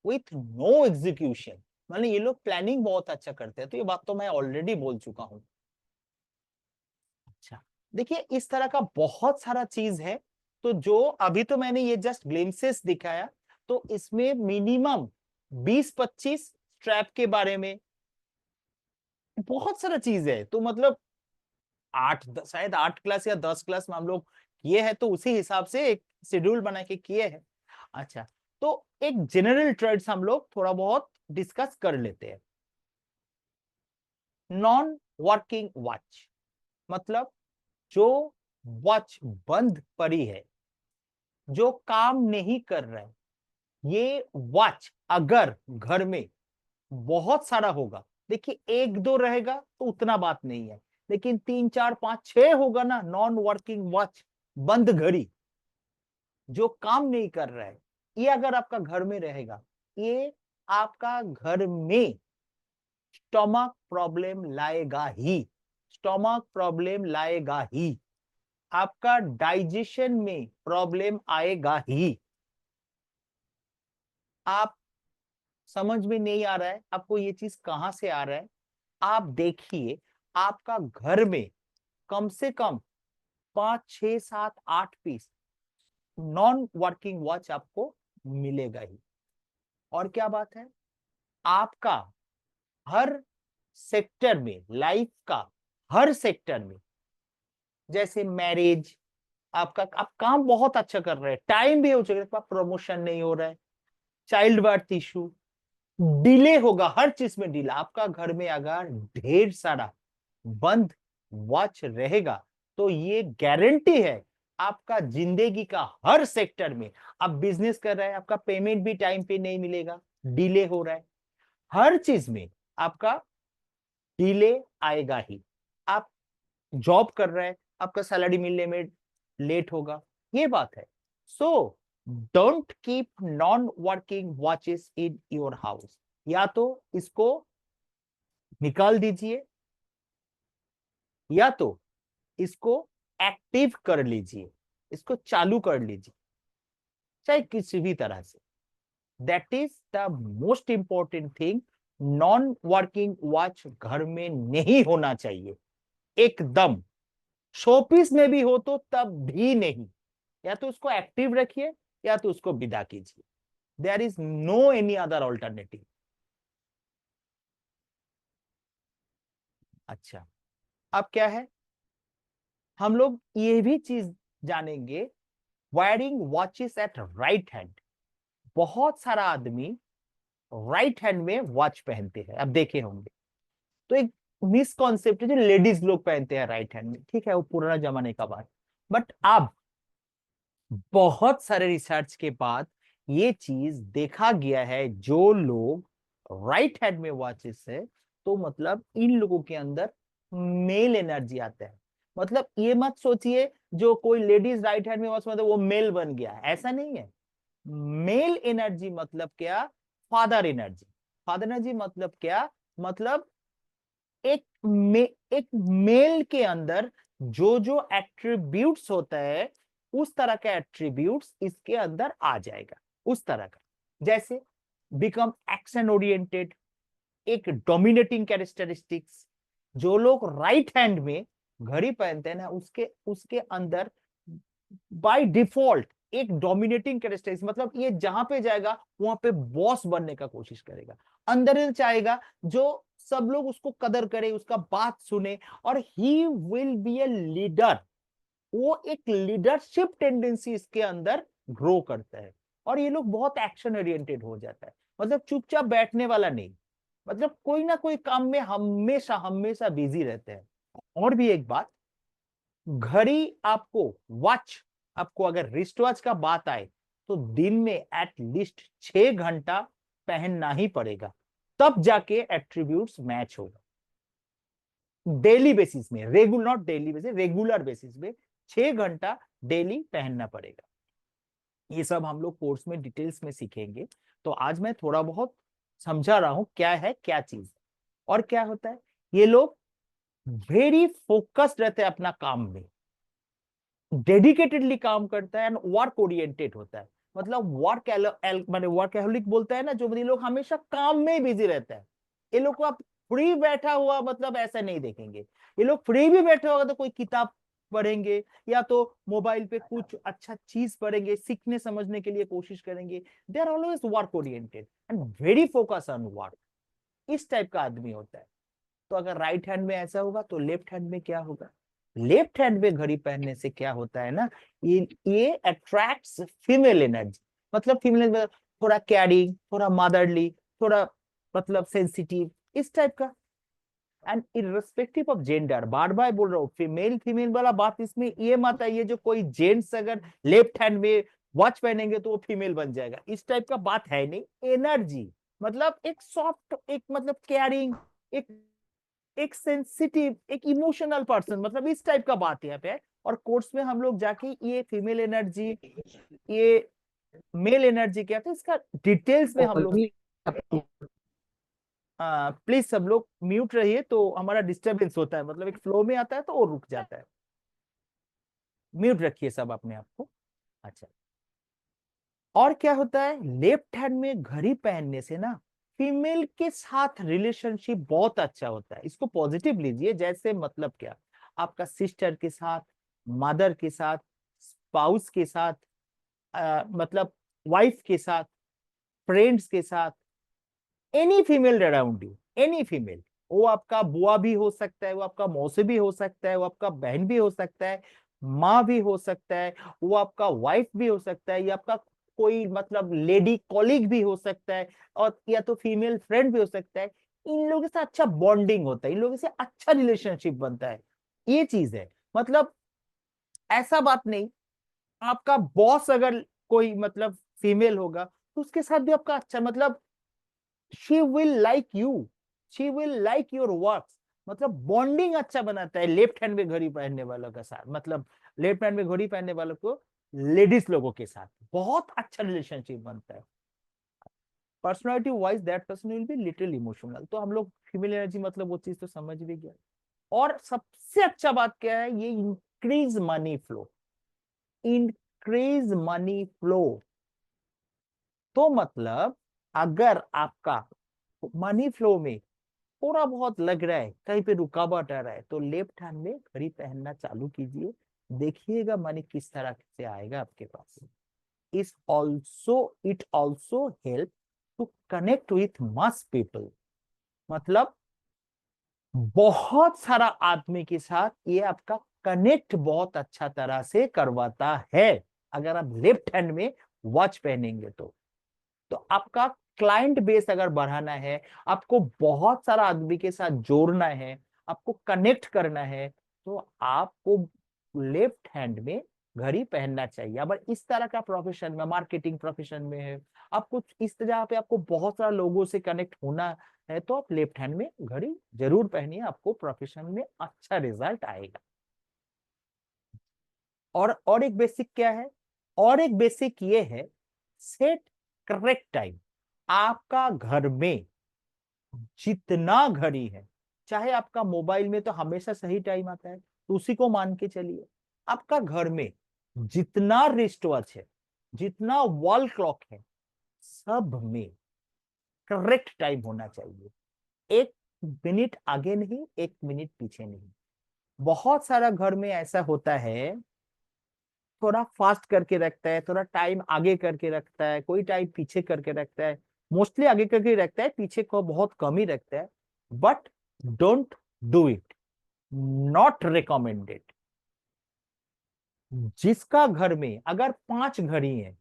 with no execution, मतलब ये लोग प्लानिंग बहुत अच्छा करते हैं, तो ये बात तो मैं ऑलरेडी बोल चुका हूं। अच्छा, देखिए इस तरह का बहुत सारा चीज है। तो जो अभी तो मैंने ये जस्ट ग्लिम्सेस दिखाया, तो इसमें मिनिमम 20-25 स्ट्रैप के बारे में बहुत सारा चीज है। तो मतलब शायद 8 क्लास या 10 क्लास में हम लोग किए हैं, तो उसी हिसाब से एक शेड्यूल बना के किए हैं। अच्छा, तो एक जनरल ट्रेड्स हम लोग थोड़ा बहुत डिस्कस कर लेते हैं। नॉन वर्किंग वॉच मतलब जो वॉच बंद पड़ी है, जो काम नहीं कर रहा है, ये वॉच अगर घर में बहुत सारा होगा, देखिए 1-2 रहेगा तो उतना बात नहीं है, लेकिन 3-4-5-6 होगा ना नॉन वर्किंग वॉच, बंद घड़ी जो काम नहीं कर रहा है, ये अगर आपका घर में रहेगा, ये आपका घर में स्टमक प्रॉब्लम लाएगा ही, स्टमक प्रॉब्लम लाएगा ही, आपका डाइजेशन में प्रॉब्लम आएगा ही। आप समझ में नहीं आ रहा है आपको ये चीज कहां से आ रहा है, आप देखिए आपका घर में कम से कम 5-6-7-8 पीस नॉन वर्किंग वॉच आपको मिलेगा ही। और क्या बात है, आपका हर सेक्टर में, लाइफ का हर सेक्टर में, जैसे मैरिज, आपका आप काम बहुत अच्छा कर रहे हैं, टाइम भी हो चुका है, प्रमोशन नहीं हो रहा है, चाइल्ड बर्थ इशू, डिले होगा, हर चीज में डिले। आपका घर में अगर ढेर सारा बंद वॉच रहेगा, तो ये गारंटी है आपका जिंदगी का हर सेक्टर में, आप बिजनेस कर रहे हैं आपका पेमेंट भी टाइम पे नहीं मिलेगा, डिले हो रहा है, हर चीज में आपका डिले आएगा ही। आप जॉब कर रहे हैं, आपका सैलरी मिलने में लेट होगा, ये बात है। So don't keep non working watches in your house, या तो इसको निकाल दीजिए या तो इसको एक्टिव कर लीजिए, इसको चालू कर लीजिए, चाहे किसी भी तरह से। That is the most important thing. Non working watch घर में नहीं होना चाहिए एकदम, शोपीस में भी हो तो तब भी नहीं, या तो उसको एक्टिव रखिए या तो उसको विदा कीजिए, there is no any other alternative. अच्छा, अब क्या है, हम लोग ये भी चीज जानेंगे, wearing watches at right hand. बहुत सारा आदमी राइट हैंड में वॉच पहनते हैं, अब देखे होंगे। तो एक मिसकॉन्सेप्ट है जो लेडीज लोग पहनते हैं राइट हैंड में, ठीक है वो पुराना जमाने का बात। बट अब बहुत सारे रिसर्च के बाद ये चीज देखा गया है, जो लोग राइट हैंड में वॉचेस है, तो मतलब इन लोगों के अंदर मेल एनर्जी आता है। मतलब ये मत सोचिए जो कोई लेडीज राइट हैंड में वॉच मतलब वो मेल बन गया, ऐसा नहीं है। मेल एनर्जी मतलब क्या, फादर एनर्जी। फादर एनर्जी मतलब क्या, मतलब एक मेल के अंदर जो जो एट्रीब्यूट्स होता है, उस तरह का एट्रीब्यूट्स इसके अंदर आ जाएगा, उस तरह का। जैसे बिकम एक्शन ओरिएंटेड, एक डोमिनेटिंग कैरेक्टरिस्टिक्स। जो लोग राइट हैंड में घड़ी पहनते हैं ना, उसके उसके अंदर बाय डिफॉल्ट एक डोमिनेटिंग कैरेक्टरिस्टिक्स, मतलब ये जहां पे जाएगा वहां पे बॉस बनने का कोशिश करेगा, अंदर ही चाहेगा जो सब लोग उसको कदर करे, उसका बात सुने, और he will be a leader. वो एक लीडरशिप टेंडेंसी इसके अंदर ग्रो करता है, और ये लोग बहुत एक्शन ओरिएंटेड हो जाता है, मतलब चुपचाप बैठने वाला नहीं, मतलब कोई ना कोई काम में हमेशा हमेशा बिजी रहते हैं। और भी एक बात, घड़ी आपको, वॉच आपको, अगर रिस्ट वॉच का बात आए, तो दिन में एटलीस्ट 6 घंटा पहनना ही पड़ेगा, तब जाके एट्रीब्यूट्स मैच होगा। डेली बेसिस में, regular not daily basis, regular basis में 6 घंटा डेली पहनना पड़ेगा। ये सब हम लोग कोर्स में डिटेल्स में सीखेंगे। तो आज मैं थोड़ा बहुत समझा रहा हूं क्या है क्या चीज। और क्या होता है, ये लोग वेरी फोकस्ड रहते हैं अपना काम में, डेडिकेटेडली काम करता है एंड वर्क ओरिएंटेड होता है। मतलब माने वर्कaholic बोलता है ना, जो ये लोग हमेशा काम में ही बिजी रहता है। ये लोग को आप फ्री बैठा हुआ मतलब ऐसा नहीं देखेंगे। ये लोग फ्री भी बैठे होगा तो कोई किताब पढ़ेंगे या तो मोबाइल पे कुछ अच्छा चीज पढ़ेंगे, सीखने समझने के लिए कोशिश करेंगे। They are always work oriented and very focus on work. इस टाइप का आदमी होता है। तो अगर राइट हैंड में ऐसा होगा तो लेफ्ट हैंड में क्या होगा? लेफ्ट हैंड में घड़ी पहनने से क्या होता है ना, ये अट्रैक्ट्स फीमेल एनर्जी। मतलब फीमेल थोड़ा कैरिंग, थोड़ा मदरली, थोड़ा मतलब सेंसिटिव, इस टाइप का। एंड इररिस्पेक्टिव ऑफ जेंडर, बार बार बोल रहा हूँ, फीमेल फीमेल वाला बात इसमें ये मत आइए जो कोई जेंट्स अगर लेफ्ट हैंड में वॉच पहनेंगे तो वो फीमेल बन जाएगा, इस टाइप का बात है नहीं। एनर्जी मतलब एक सॉफ्ट, एक मतलब केयरिंग, एक एक सेंसिटिव, एक इमोशनल पर्सन, मतलब इस टाइप का बात यहाँ पे है। और कोर्स में हम लोग जाके ये फीमेल एनर्जी, ये मेल एनर्जी क्या था, इसका डिटेल्स में हम लोग। प्लीज सब लोग म्यूट रहिए, तो हमारा डिस्टरबेंस होता है, मतलब एक फ्लो में आता है तो वो रुक जाता है। म्यूट रखिए सब अपने आप को। अच्छा, और क्या होता है, लेफ्ट हैंड में घड़ी पहनने से ना फीमेल के साथ रिलेशनशिप बहुत अच्छा होता है। इसको पॉजिटिव लीजिए, जैसे मतलब क्या, आपका सिस्टर के साथ, मदर के साथ, स्पाउस के साथ, मतलब वाइफ के साथ, फ्रेंड्स के साथ, any female around you, any female. वो आपका बुआ भी हो सकता है, वो आपका मौसी भी हो सकता है, वो आपका बहन भी हो सकता है, माँ भी हो सकता है, वो आपका वाइफ भी हो सकता है, या आपका कोई मतलब लेडी कॉलीग भी हो सकता है, और या तो फीमेल फ्रेंड भी हो सकता है। इन लोगों से अच्छा बॉन्डिंग होता है, इन लोगों से अच्छा रिलेशनशिप बनता है। ये चीज है। मतलब ऐसा बात नहीं, आपका बॉस अगर कोई मतलब फीमेल होगा तो उसके साथ भी आपका अच्छा मतलब she will like you, she will like your work. मतलब बॉन्डिंग अच्छा बनाता है लेफ्ट हैंड में घड़ी पहनने वालों के साथ, मतलब लेफ्ट हैंड में घड़ी पहनने वालों को लेडीज लोगों के साथ बहुत अच्छा रिलेशनशिप बनता है। Personality wise that person will be little emotional. तो हम लोग फीमेल एनर्जी मतलब वो चीज तो समझ भी गया। और सबसे अच्छा बात क्या है, ये increase money flow, increase money flow. तो मतलब अगर आपका मनी फ्लो में थोड़ा बहुत लग रहा है, कहीं पे रुकावट आ रहा है, तो लेफ्ट हैंड में घड़ी पहनना चालू कीजिए। देखिएगा मनी किस तरह से आएगा आपके पास। Is also it also help to connect with mass people. मतलब बहुत सारा आदमी के साथ ये आपका कनेक्ट बहुत अच्छा तरह से करवाता है, अगर आप लेफ्ट हैंड में वॉच पहनेंगे तो आपका क्लाइंट बेस अगर बढ़ाना है, आपको बहुत सारा आदमी के साथ जोड़ना है, आपको कनेक्ट करना है, तो आपको लेफ्ट हैंड में घड़ी पहनना चाहिए। अगर इस तरह का प्रोफेशन में, मार्केटिंग प्रोफेशन में है, आपको इस तरह पे आपको बहुत सारा लोगों से कनेक्ट होना है, तो आप लेफ्ट हैंड में घड़ी जरूर पहनिए, आपको प्रोफेशन में अच्छा रिजल्ट आएगा। और एक बेसिक क्या है, और एक बेसिक ये है, सेट करेक्ट टाइम। आपका घर में जितना घड़ी है, चाहे आपका मोबाइल में तो हमेशा सही टाइम आता है, तो उसी को मान के चलिए। आपका घर में जितना रिस्ट वॉच है, जितना वॉल क्लॉक है, सब में करेक्ट टाइम होना चाहिए। 1 मिनट आगे नहीं, 1 मिनट पीछे नहीं। बहुत सारा घर में ऐसा होता है, थोड़ा फास्ट करके रखता है, थोड़ा टाइम आगे करके रखता है, कोई टाइम पीछे करके रखता है। मोस्टली आगे करके रखता है, पीछे को बहुत कम ही रखता है। But don't do it, not recommended. जिसका घर में अगर 5 घड़ी है,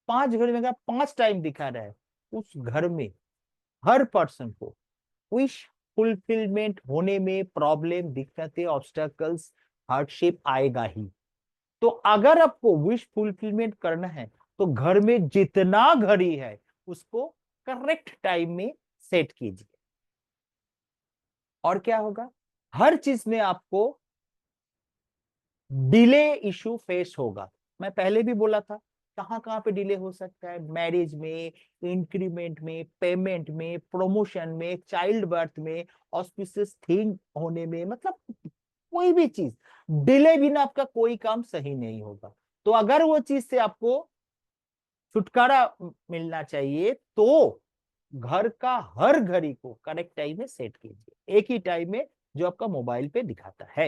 5 घड़ी में अगर 5 टाइम दिखा रहा है, उस घर में हर पर्सन को विश फुलफिलमेंट होने में प्रॉब्लम, दिक्कतें, ऑब्स्टेकल्स, हार्डशिप आएगा ही। तो अगर आपको विश फुलफिलमेंट करना है, तो घर में जितना घड़ी है उसको करेक्ट टाइम में सेट कीजिए। और क्या होगा, हर चीज में आपको डिले इशू फेस होगा। मैं पहले भी बोला था कहां कहां पे डिले हो सकता है, मैरिज में, इंक्रीमेंट में, पेमेंट में, प्रमोशन में, चाइल्ड बर्थ में, ऑस्पिशियस थिंग होने में, मतलब कोई भी चीज डिले बिना आपका कोई काम सही नहीं होगा। तो अगर वो चीज से आपको छुटकारा मिलना चाहिए तो घर का हर घड़ी को करेक्ट टाइम में सेट कीजिए, एक ही टाइम में जो आपका मोबाइल पे दिखाता है।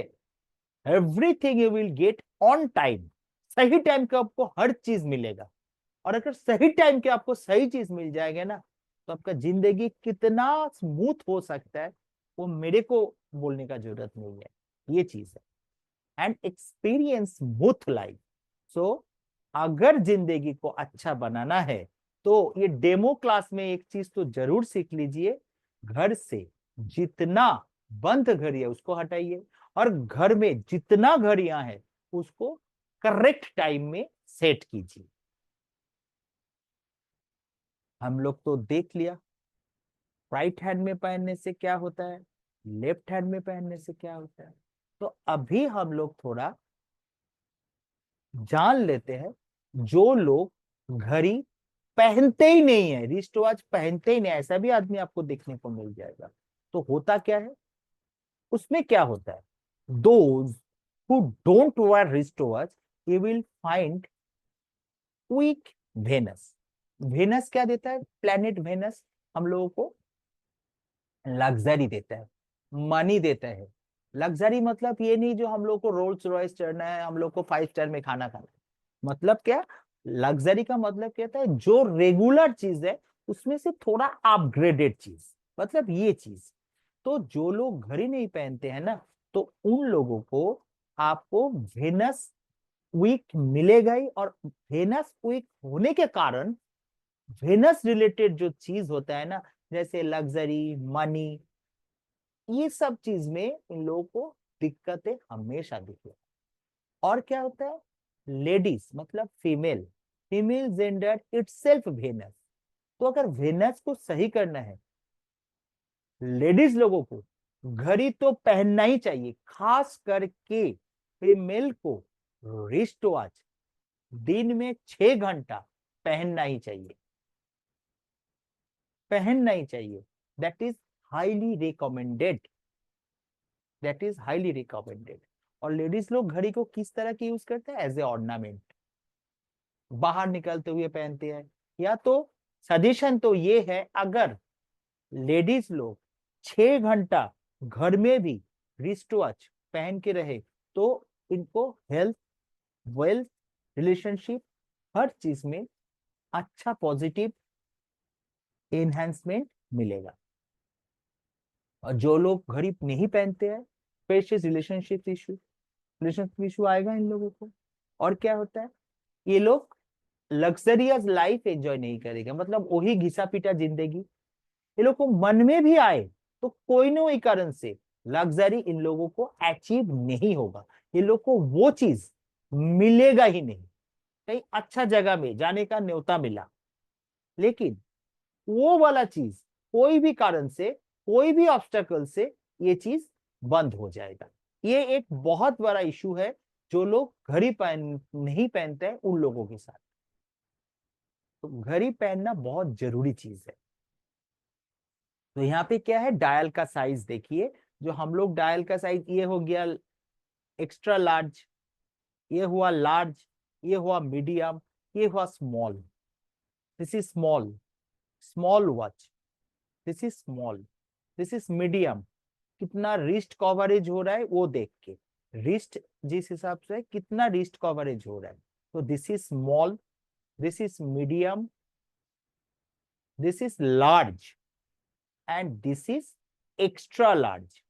Everything you will get on time, सही टाइम का आपको हर चीज मिलेगा। और अगर सही टाइम के आपको सही चीज मिल जाएगा ना, तो आपका जिंदगी कितना स्मूथ हो सकता है वो मेरे को बोलने का जरूरत नहीं है, ये चीज है। And experience smooth life. So अगर जिंदगी को अच्छा बनाना है तो ये डेमो क्लास में एक चीज तो जरूर सीख लीजिए, घर से जितना बंद घड़ी है उसको हटाइए, और घर में जितना घड़ियां हैं उसको करेक्ट टाइम में सेट कीजिए। हम लोग तो देख लिया राइट हैंड में पहनने से क्या होता है, लेफ्ट हैंड में पहनने से क्या होता है। तो अभी हम लोग थोड़ा जान लेते हैं, जो लोग घड़ी पहनते ही नहीं है, रिस्ट वॉच पहनते ही नहीं, ऐसा भी आदमी आपको देखने को मिल जाएगा। तो होता क्या है, उसमें क्या होता है, those who don't wear wrist watch you will find weak Venus. Venus क्या देता है, प्लेनेट वेनस हम लोगों को लग्जरी देता है, मनी देता है। लग्जरी मतलब ये नहीं जो हम लोग को रोल्स रॉयस चढ़ना है, हम लोग को 5 स्टार में खाना खाना है। मतलब क्या, लग्जरी का मतलब कहता है जो रेगुलर चीज है उसमें से थोड़ा अपग्रेडेड चीज, मतलब ये चीज। तो जो लोग घड़ी नहीं पहनते हैं ना, तो उन लोगों को आपको वेनस वीक मिलेगा ही। और वेनस वीक होने के कारण वेनस रिलेटेड जो चीज होता है ना, जैसे लग्जरी, मनी, ये सब चीज में इन लोगों को दिक्कतें हमेशा दिखती है। और क्या होता है, लेडीज मतलब female, female gender itself Venus. तो अगर वेनस को सही करना है, लेडीज लोगों को घड़ी तो पहनना ही चाहिए, खास करके फीमेल को रिस्ट वॉच दिन में 6 घंटा पहनना ही चाहिए, पहनना ही चाहिए। That is highly recommended, that is highly recommended. और लेडीज लोग घड़ी को किस तरह की यूज करते हैं, एज ए ऑर्नामेंट, बाहर निकलते हुए पहनते हैं। या तो सजेशन तो ये है, अगर लेडीज लोग 6 घंटा घर में भी रिस्ट वॉच पहन के रहे तो इनको हेल्थ, वेल्थ, रिलेशनशिप, हर चीज में अच्छा पॉजिटिव एनहेंसमेंट मिलेगा। और जो लोग घड़ी नहीं पहनते हैं, स्पेशली रिलेशनशिप इशू आएगा इन लोगों को। और क्या होता है, ये लोग लग्जरियस लाइफ एंजॉय नहीं करेगा, मतलब वही घिसा पिटा जिंदगी। ये लोग को मन में भी आए तो कोई ना कोई कारण से लग्जरी इन लोगों को अचीव नहीं होगा, ये लोग को वो चीज मिलेगा ही नहीं। कहीं अच्छा जगह में जाने का न्योता मिला, लेकिन वो वाला चीज कोई भी कारण से, कोई भी ऑब्स्टेकल से ये चीज बंद हो जाएगा। ये एक बहुत बड़ा इशू है जो लोग घड़ी पहन नहीं पहनते हैं उन लोगों के साथ। तो घड़ी पहनना बहुत जरूरी चीज है। तो यहाँ पे क्या है, डायल का साइज देखिए, जो हम लोग डायल का साइज, ये हो गया एक्स्ट्रा लार्ज, ये हुआ लार्ज, ये हुआ मीडियम, ये हुआ small. This is small, small watch, this is small, this is medium. कितना रिस्ट कवरेज हो रहा है वो देख के, रिस्ट जिस हिसाब से कितना रिस्ट कवरेज हो रहा है। तो this is small, this is medium, this is large, and this is extra large.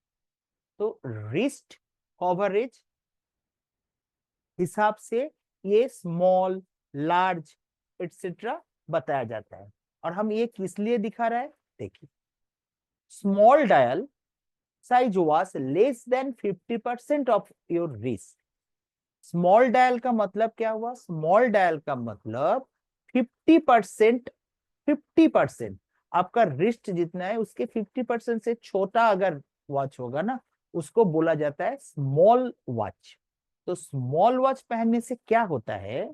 तो रिस्ट कवरेज हिसाब से ये स्मॉल, लार्ज एटसेट्रा बताया जाता है। और हम ये किस लिए दिखा रहा है, देखिए, small dial size was less than 50% of your risk। Small dial का मतलब क्या हुआ, स्मॉल डायल का मतलब 50%, 50% आपका रिस्ट जितना है उसके 50% से छोटा अगर वॉच होगा ना, उसको बोला जाता है स्मॉल वॉच। तो स्मॉल वॉच पहनने से क्या होता है,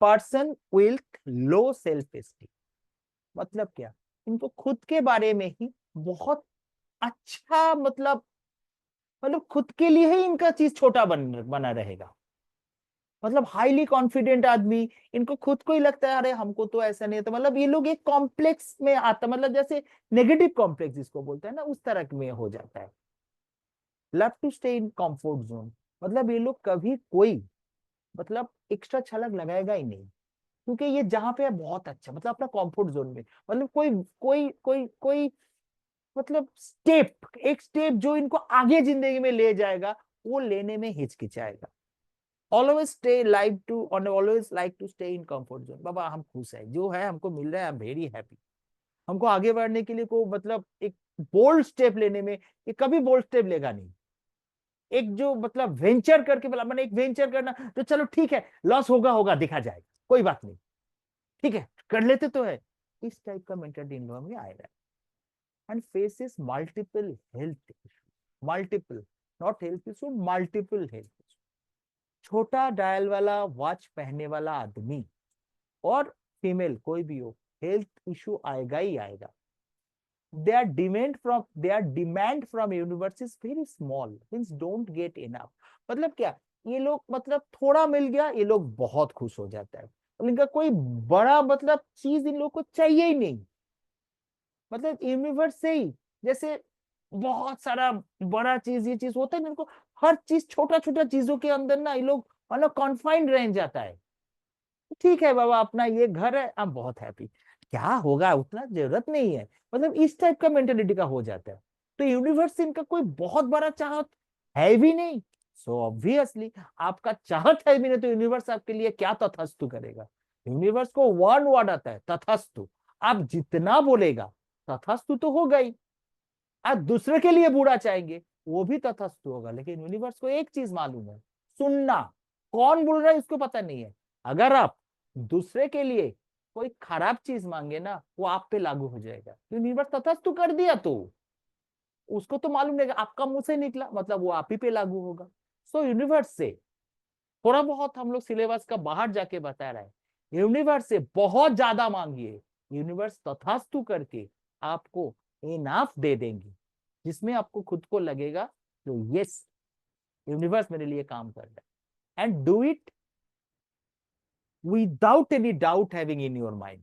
person with low self esteem. मतलब क्या, इनको खुद के बारे में ही बहुत अच्छा, मतलब खुद के लिए ही इनका चीज छोटा बना रहेगा। मतलब हाईली कॉन्फिडेंट आदमी, इनको खुद को ही लगता है अरे हमको तो ऐसा नहीं है, तो मतलब ये लोग एक कॉम्प्लेक्स में आता, मतलब जैसे नेगेटिव कॉम्प्लेक्स जिसको बोलते हैं ना, उस तरह में हो जाता है। Love to stay in comfort zone, मतलब ये लोग कभी कोई मतलब एक्स्ट्रा छलक लगाएगा ही नहीं, क्योंकि ये जहां पे है बहुत अच्छा, मतलब अपना कंफर्ट जोन में, मतलब कोई कोई कोई कोई मतलब स्टेप, एक स्टेप जो इनको आगे जिंदगी में ले जाएगा, वो लेने में हिचकिचाएगा। Always stay like to always like to stay in comfort zone. बाबा हम खुश है, जो है हमको मिल रहा है, आई एम वेरी हैप्पी। हमको आगे बढ़ने के लिए को मतलब एक बोल्ड स्टेप लेने में, ये कभी बोल्ड स्टेप लेगा नहीं। एक जो मतलब वेंचर करके, मतलब मैंने एक वेंचर करना, तो चलो ठीक है लॉस होगा होगा देखा जाएगा, कोई बात नहीं, ठीक है कर लेते तो है, इस टाइप का मेंटलिटी इन लोगों में आएगा। And faces multiple health issue, multiple, not health issue, multiple health issue. छोटा डायल वाला वॉच पहनने वाला आदमी और फीमेल कोई भी हो, हेल्थ इशू आएगा ही आएगा। their demand from universe is very small, means don't get enough। मतलब क्या, ये लोग मतलब थोड़ा मिल गया ये लोग बहुत खुश हो जाता है, और इनका कोई बड़ा मतलब चीज इन लोग को चाहिए ही नहीं। मतलब यूनिवर्स से ही, जैसे बहुत सारा बड़ा चीज ये चीज होता है ना, इनको हर चीज छोटा छोटा चीजों के अंदर ना ये लोग मतलब कॉन्फाइंड रह जाता है। ठीक है बाबा अपना ये घर है, हम बहुत हैप्पी, क्या होगा उतना जरूरत नहीं है, मतलब इस टाइप का मेंटेलिटी का हो जाता है। तो यूनिवर्स से इनका कोई बहुत बड़ा चाहत है भी नहीं। सो ऑब्वियसली आपका चाहत है भी नहीं, तो यूनिवर्स आपके लिए क्या तथास्तु करेगा। यूनिवर्स को वन वर्ड आता है तथास्तु, आप जितना बोलेगा तथास्तु तो होगा ही। आप दूसरे के लिए बुरा चाहेंगे वो भी तथास्तु होगा, लेकिन यूनिवर्स को एक चीज मालूम है, सुनना, कौन बोल रहा है उसको पता नहीं है। अगर आप दूसरे के लिए कोई खराब चीज मांगे ना, वो आप पे लागू हो जाएगा। यूनिवर्स तथास्तु कर दिया तो उसको तो मालूम नहीं, आपका मुंह से निकला मतलब वो आप ही पे लागू होगा। सो यूनिवर्स से थोड़ा बहुत हम लोग सिलेबस का बाहर जाके बता रहे हैं, यूनिवर्स से बहुत ज्यादा मांगिए, यूनिवर्स तथास्तु करके आपको इनाफ दे देंगे, जिसमें आपको खुद को लगेगा तो यस यूनिवर्स मेरे लिए काम कर रहा है। And do it without any doubt having in your mind.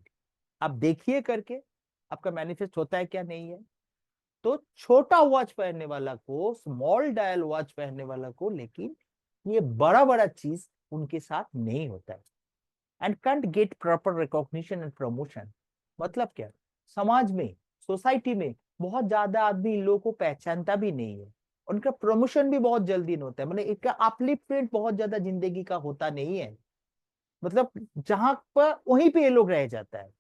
आप देखिए करके आपका मैनिफेस्ट होता है क्या नहीं है। तो छोटा वॉच पहनने वाला को, स्मॉल डायल वॉच पहनने वाला को, लेकिन ये बड़ा बड़ा चीज उनके साथ नहीं होता है। And can't get proper recognition and promotion. मतलब क्या, समाज में, सोसाइटी में बहुत ज्यादा आदमी इन लोगों को पहचानता भी नहीं है, उनका प्रमोशन भी बहुत जल्दी नहीं होता है, मतलब इनका अपलिफ्टमेंट बहुत ज्यादा जिंदगी का होता नहीं है। मतलब जहां पर वहीं पे ये लोग रह जाता है,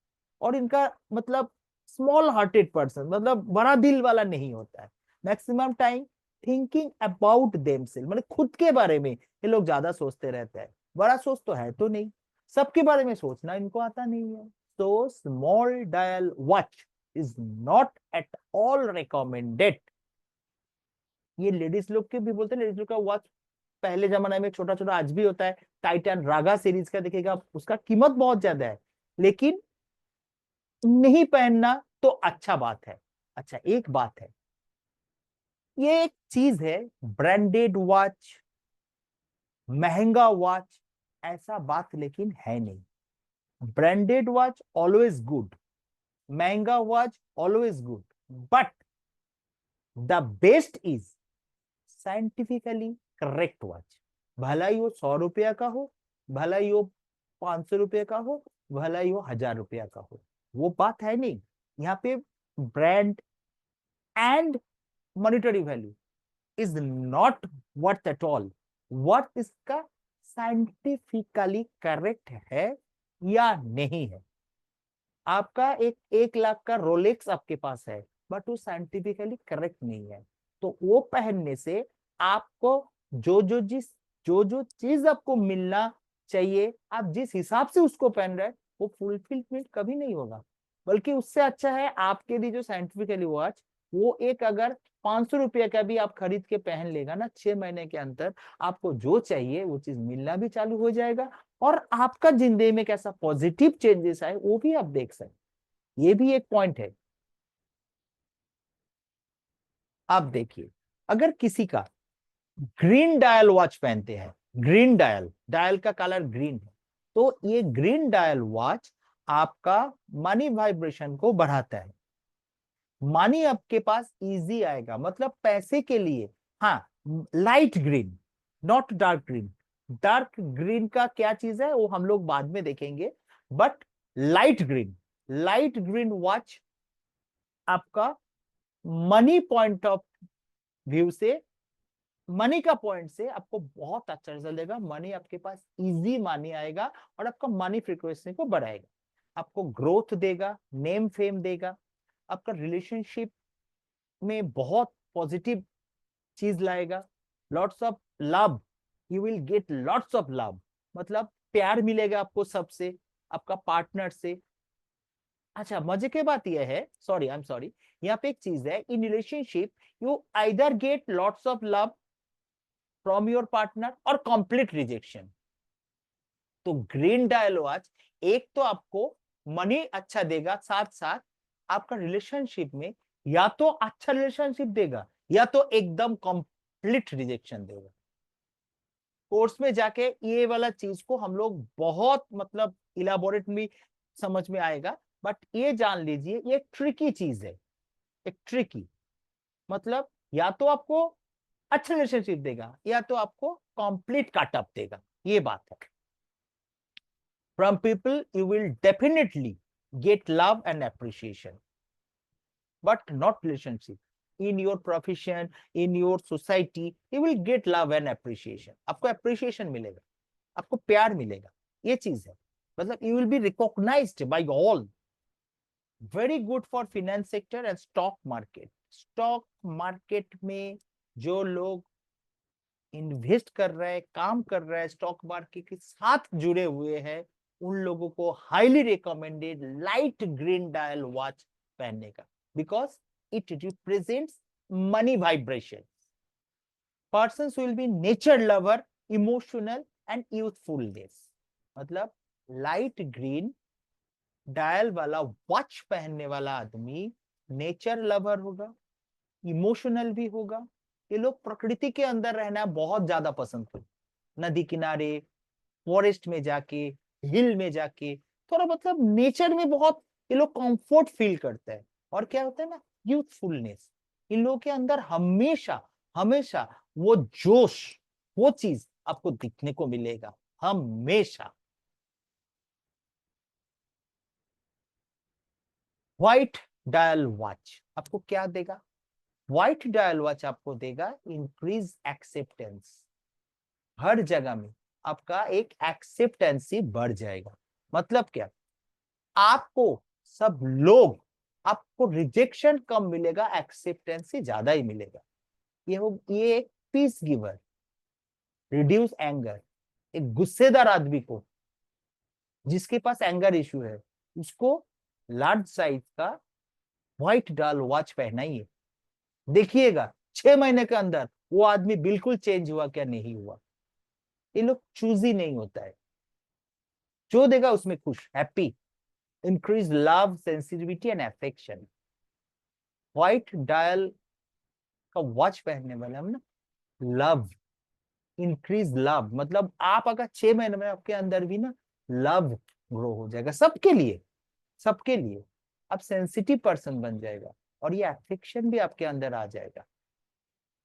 और इनका मतलब स्मॉल हार्टेड पर्सन, मतलब बड़ा दिल वाला नहीं होता है। Maximum time thinking about themself, मतलब खुद के बारे में ये लोग ज्यादा सोचते रहते हैं। बड़ा सोच तो है तो नहीं, सबके बारे में सोचना इनको आता नहीं है। तो small dial watch is not at all recommended. ये लेडीज लोग के भी बोलते हैं, लेडीज लोग का वॉच पहले जमाने में छोटा छोटा आज भी होता है, टाइटन रागा सीरीज का देखिएगा, उसका कीमत बहुत ज्यादा है, लेकिन नहीं पहनना तो अच्छा बात है। अच्छा एक बात है, ये एक चीज है, ब्रांडेड वॉच, महंगा वॉच, ऐसा बात लेकिन है नहीं। ब्रांडेड वॉच ऑलवेज गुड, महंगा watch always good, but the best is scientifically correct watch. भला ही वो 100 रुपया का हो, भला ही वो 500 रुपये का हो, भला ही वो 1000 रुपया का हो, वो बात है नहीं। यहाँ पे brand and monetary value is not worth at all. Worth इसका साइंटिफिकली करेक्ट है या नहीं है। आपका एक 1 लाख का रोलेक्स आपके पास है, बट वो साइंटिफिकली करेक्ट नहीं है, तो वो पहनने से आपको जो जो चीज आपको मिलना चाहिए, आप जिस हिसाब से उसको पहन रहे हैं वो फुलफिलमेंट कभी नहीं होगा। बल्कि उससे अच्छा है आपके लिए जो साइंटिफिकली वॉच, वो एक अगर 500 रुपये का भी आप खरीद के पहन लेगा ना, 6 महीने के अंदर आपको जो चाहिए वो चीज मिलना भी चालू हो जाएगा, और आपका जिंदगी में कैसा पॉजिटिव चेंजेस आए वो भी आप देख सकते। ये भी एक पॉइंट है। आप देखिए, अगर किसी का ग्रीन डायल वॉच पहनते हैं, ग्रीन डायल, डायल का कलर ग्रीन है, तो ये ग्रीन डायल वॉच आपका मनी वाइब्रेशन को बढ़ाता है। मनी आपके पास इजी आएगा, मतलब पैसे के लिए। हाँ, light green, not dark green. Dark green का क्या चीज है वो हम लोग बाद में देखेंगे, but light green, light green watch आपका मनी पॉइंट ऑफ व्यू से, मनी का पॉइंट से आपको बहुत अच्छा रिजल्ट देगा। मनी आपके पास इजी मनी आएगा और आपका मनी फ्रीक्वेंसी को बढ़ाएगा, आपको ग्रोथ देगा, नेम फेम देगा, आपका रिलेशनशिप में बहुत पॉजिटिव चीज लाएगा, lots of love, you will get lots of love, मतलब प्यार मिलेगा आपको सबसे, आपका पार्टनर से। अच्छा, मजे की बात यह है, सॉरी आई एम सॉरी, यहाँ पे एक चीज है, in relationship you either get lots of love from your partner और कंप्लीट रिजेक्शन। तो ग्रीन डायल वॉच एक तो आपको मनी अच्छा देगा, साथ साथ आपका रिलेशनशिप में या तो अच्छा रिलेशनशिप देगा या तो एकदम कंप्लीट रिजेक्शन देगा। कोर्स में जाके ये वाला चीज को हम लोग बहुत मतलब इलाबोरेट में समझ में आएगा, बट ये जान लीजिए ये ट्रिकी चीज है, एक ट्रिकी, मतलब या तो आपको अच्छा रिलेशनशिप देगा या तो आपको कंप्लीट कट अप देगा, ये बात है। From people you will definitely get love and appreciation, but not relationship. In your profession, in your society, you will get love and appreciation. आपको appreciation मिलेगा, आपको प्यार मिलेगा, ये चीज है। मतलब you will be recognized by all. Very good for finance sector and stock market. Stock market में जो लोग इन्वेस्ट कर रहे हैं, काम कर रहे हैं, स्टॉक मार्केट के साथ जुड़े हुए हैं, उन लोगों को highly recommended light green dial watch पहनने का, because it represents money vibration. Persons will be nature lover, emotional and youthfulness. मतलब लाइट ग्रीन डायल वाला वॉच पहनने वाला आदमी नेचर लवर होगा, इमोशनल भी होगा। ये लोग प्रकृति के अंदर रहना बहुत ज्यादा पसंद करते, नदी किनारे, फॉरेस्ट में जाके, हिल में जाके, थोड़ा मतलब नेचर में बहुत ये लोग कंफर्ट फील करते हैं। और क्या होता है ना, यूथफुलनेस, इन लोगों के अंदर हमेशा हमेशा वो जोश, वो चीज आपको दिखने को मिलेगा हमेशा। व्हाइट डायल वॉच आपको क्या देगा? व्हाइट डायल वॉच आपको देगा इंक्रीज एक्सेप्टेंस। हर जगह में आपका एक एक्सेप्टेंसी बढ़ जाएगा। मतलब क्या, आपको सब लोग, आपको रिजेक्शन कम मिलेगा, एक्सेप्टेंसी ज्यादा ही मिलेगा। ये एक पीस गिवर, रिड्यूस एंगर। एक गुस्सेदार आदमी को, जिसके पास एंगर इश्यू है, उसको लार्ज साइज का व्हाइट डायल वॉच पहनाइए, देखिएगा 6 महीने के अंदर वो आदमी बिल्कुल चेंज हुआ क्या नहीं हुआ। ये लोग चूज ही नहीं होता है, जो देगा उसमें खुश, happy, increase love, sensitivity and affection. White dial का वॉच पहनने वाले हम ना, लव, इंक्रीज लव, मतलब आप अगर 6 महीने में आपके अंदर भी ना लव ग्रो हो जाएगा सबके लिए, सबके लिए। आप सेंसिटिव पर्सन बन जाएगा और ये अफेक्शन भी आपके अंदर आ जाएगा।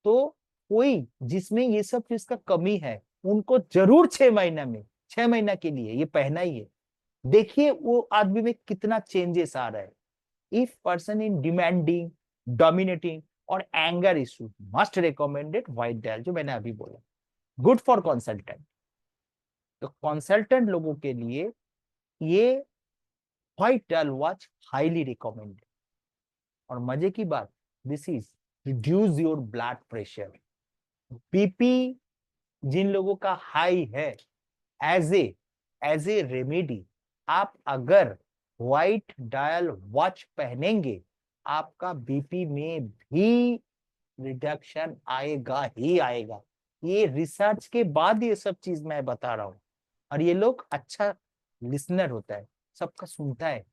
तो कोई जिसमें ये सब चीज का कमी है, उनको जरूर 6 महीने में, 6 महीना के लिए ये पहना ही है। देखिए वो आदमी में कितना चेंजेस आ रहा है। If person in demanding, dominating और anger issue, must recommended white dial, जो मैंने अभी बोला। गुड फॉर कंसल्टेंट, तो कंसल्टेंट लोगों के लिए ये white dial watch highly recommended. और मजे की बात, this is reduce your blood pressure. BP जिन लोगों का हाई है, एज ए रेमेडी आप अगर व्हाइट डायल वॉच पहनेंगे, आपका बीपी में भी रिडक्शन आएगा ही आएगा। ये रिसर्च के बाद ये सब चीज मैं बता रहा हूँ। और ये लोग अच्छा लिसनर होता है, सबका सुनता है।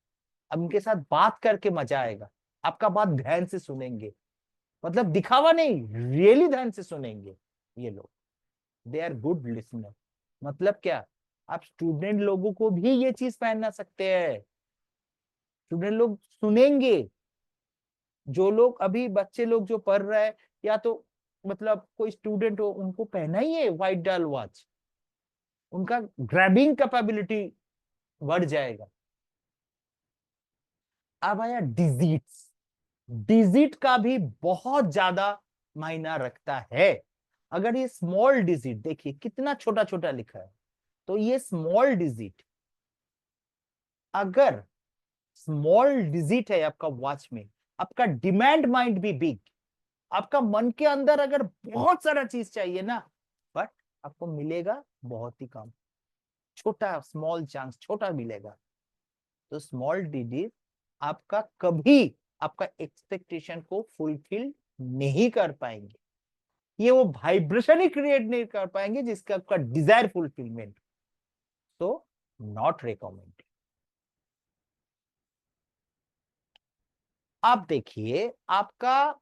अब इनके साथ बात करके मजा आएगा, आपका बात ध्यान से सुनेंगे, मतलब दिखावा नहीं, रियली ध्यान से सुनेंगे ये लोग। They are good listener. मतलब क्या, आप स्टूडेंट लोगों को भी ये चीज पहना सकते हैं। स्टूडेंट लोग सुनेंगे, जो लोग अभी बच्चे लोग जो पढ़ रहे हैं, या तो मतलब कोई स्टूडेंट हो, उनको पहना ही है व्हाइट डाल वॉच, उनका ग्रैबिंग कैपेबिलिटी बढ़ जाएगा। अब आया डिजिट्स। डिजिट का भी बहुत ज्यादा मायना रखता है। अगर ये स्मॉल डिजिट देखिए कितना छोटा छोटा लिखा है, तो ये स्मॉल डिजिट, अगर स्मॉल डिजिट है आपका वॉच में, आपका डिमांड माइंड भी बिग। आपका मन के अंदर अगर बहुत सारा चीज चाहिए ना, बट आपको मिलेगा बहुत ही कम, छोटा स्मॉल चांस छोटा मिलेगा। तो स्मॉल डिजिट आपका कभी आपका एक्सपेक्टेशन को फुलफिल नहीं कर पाएंगे। ये वो वाइब्रेशन ही क्रिएट नहीं कर पाएंगे जिसका आपका डिजायर फुलफिलमेंट। तो नॉट रिकमेंडेड। आप देखिए आपका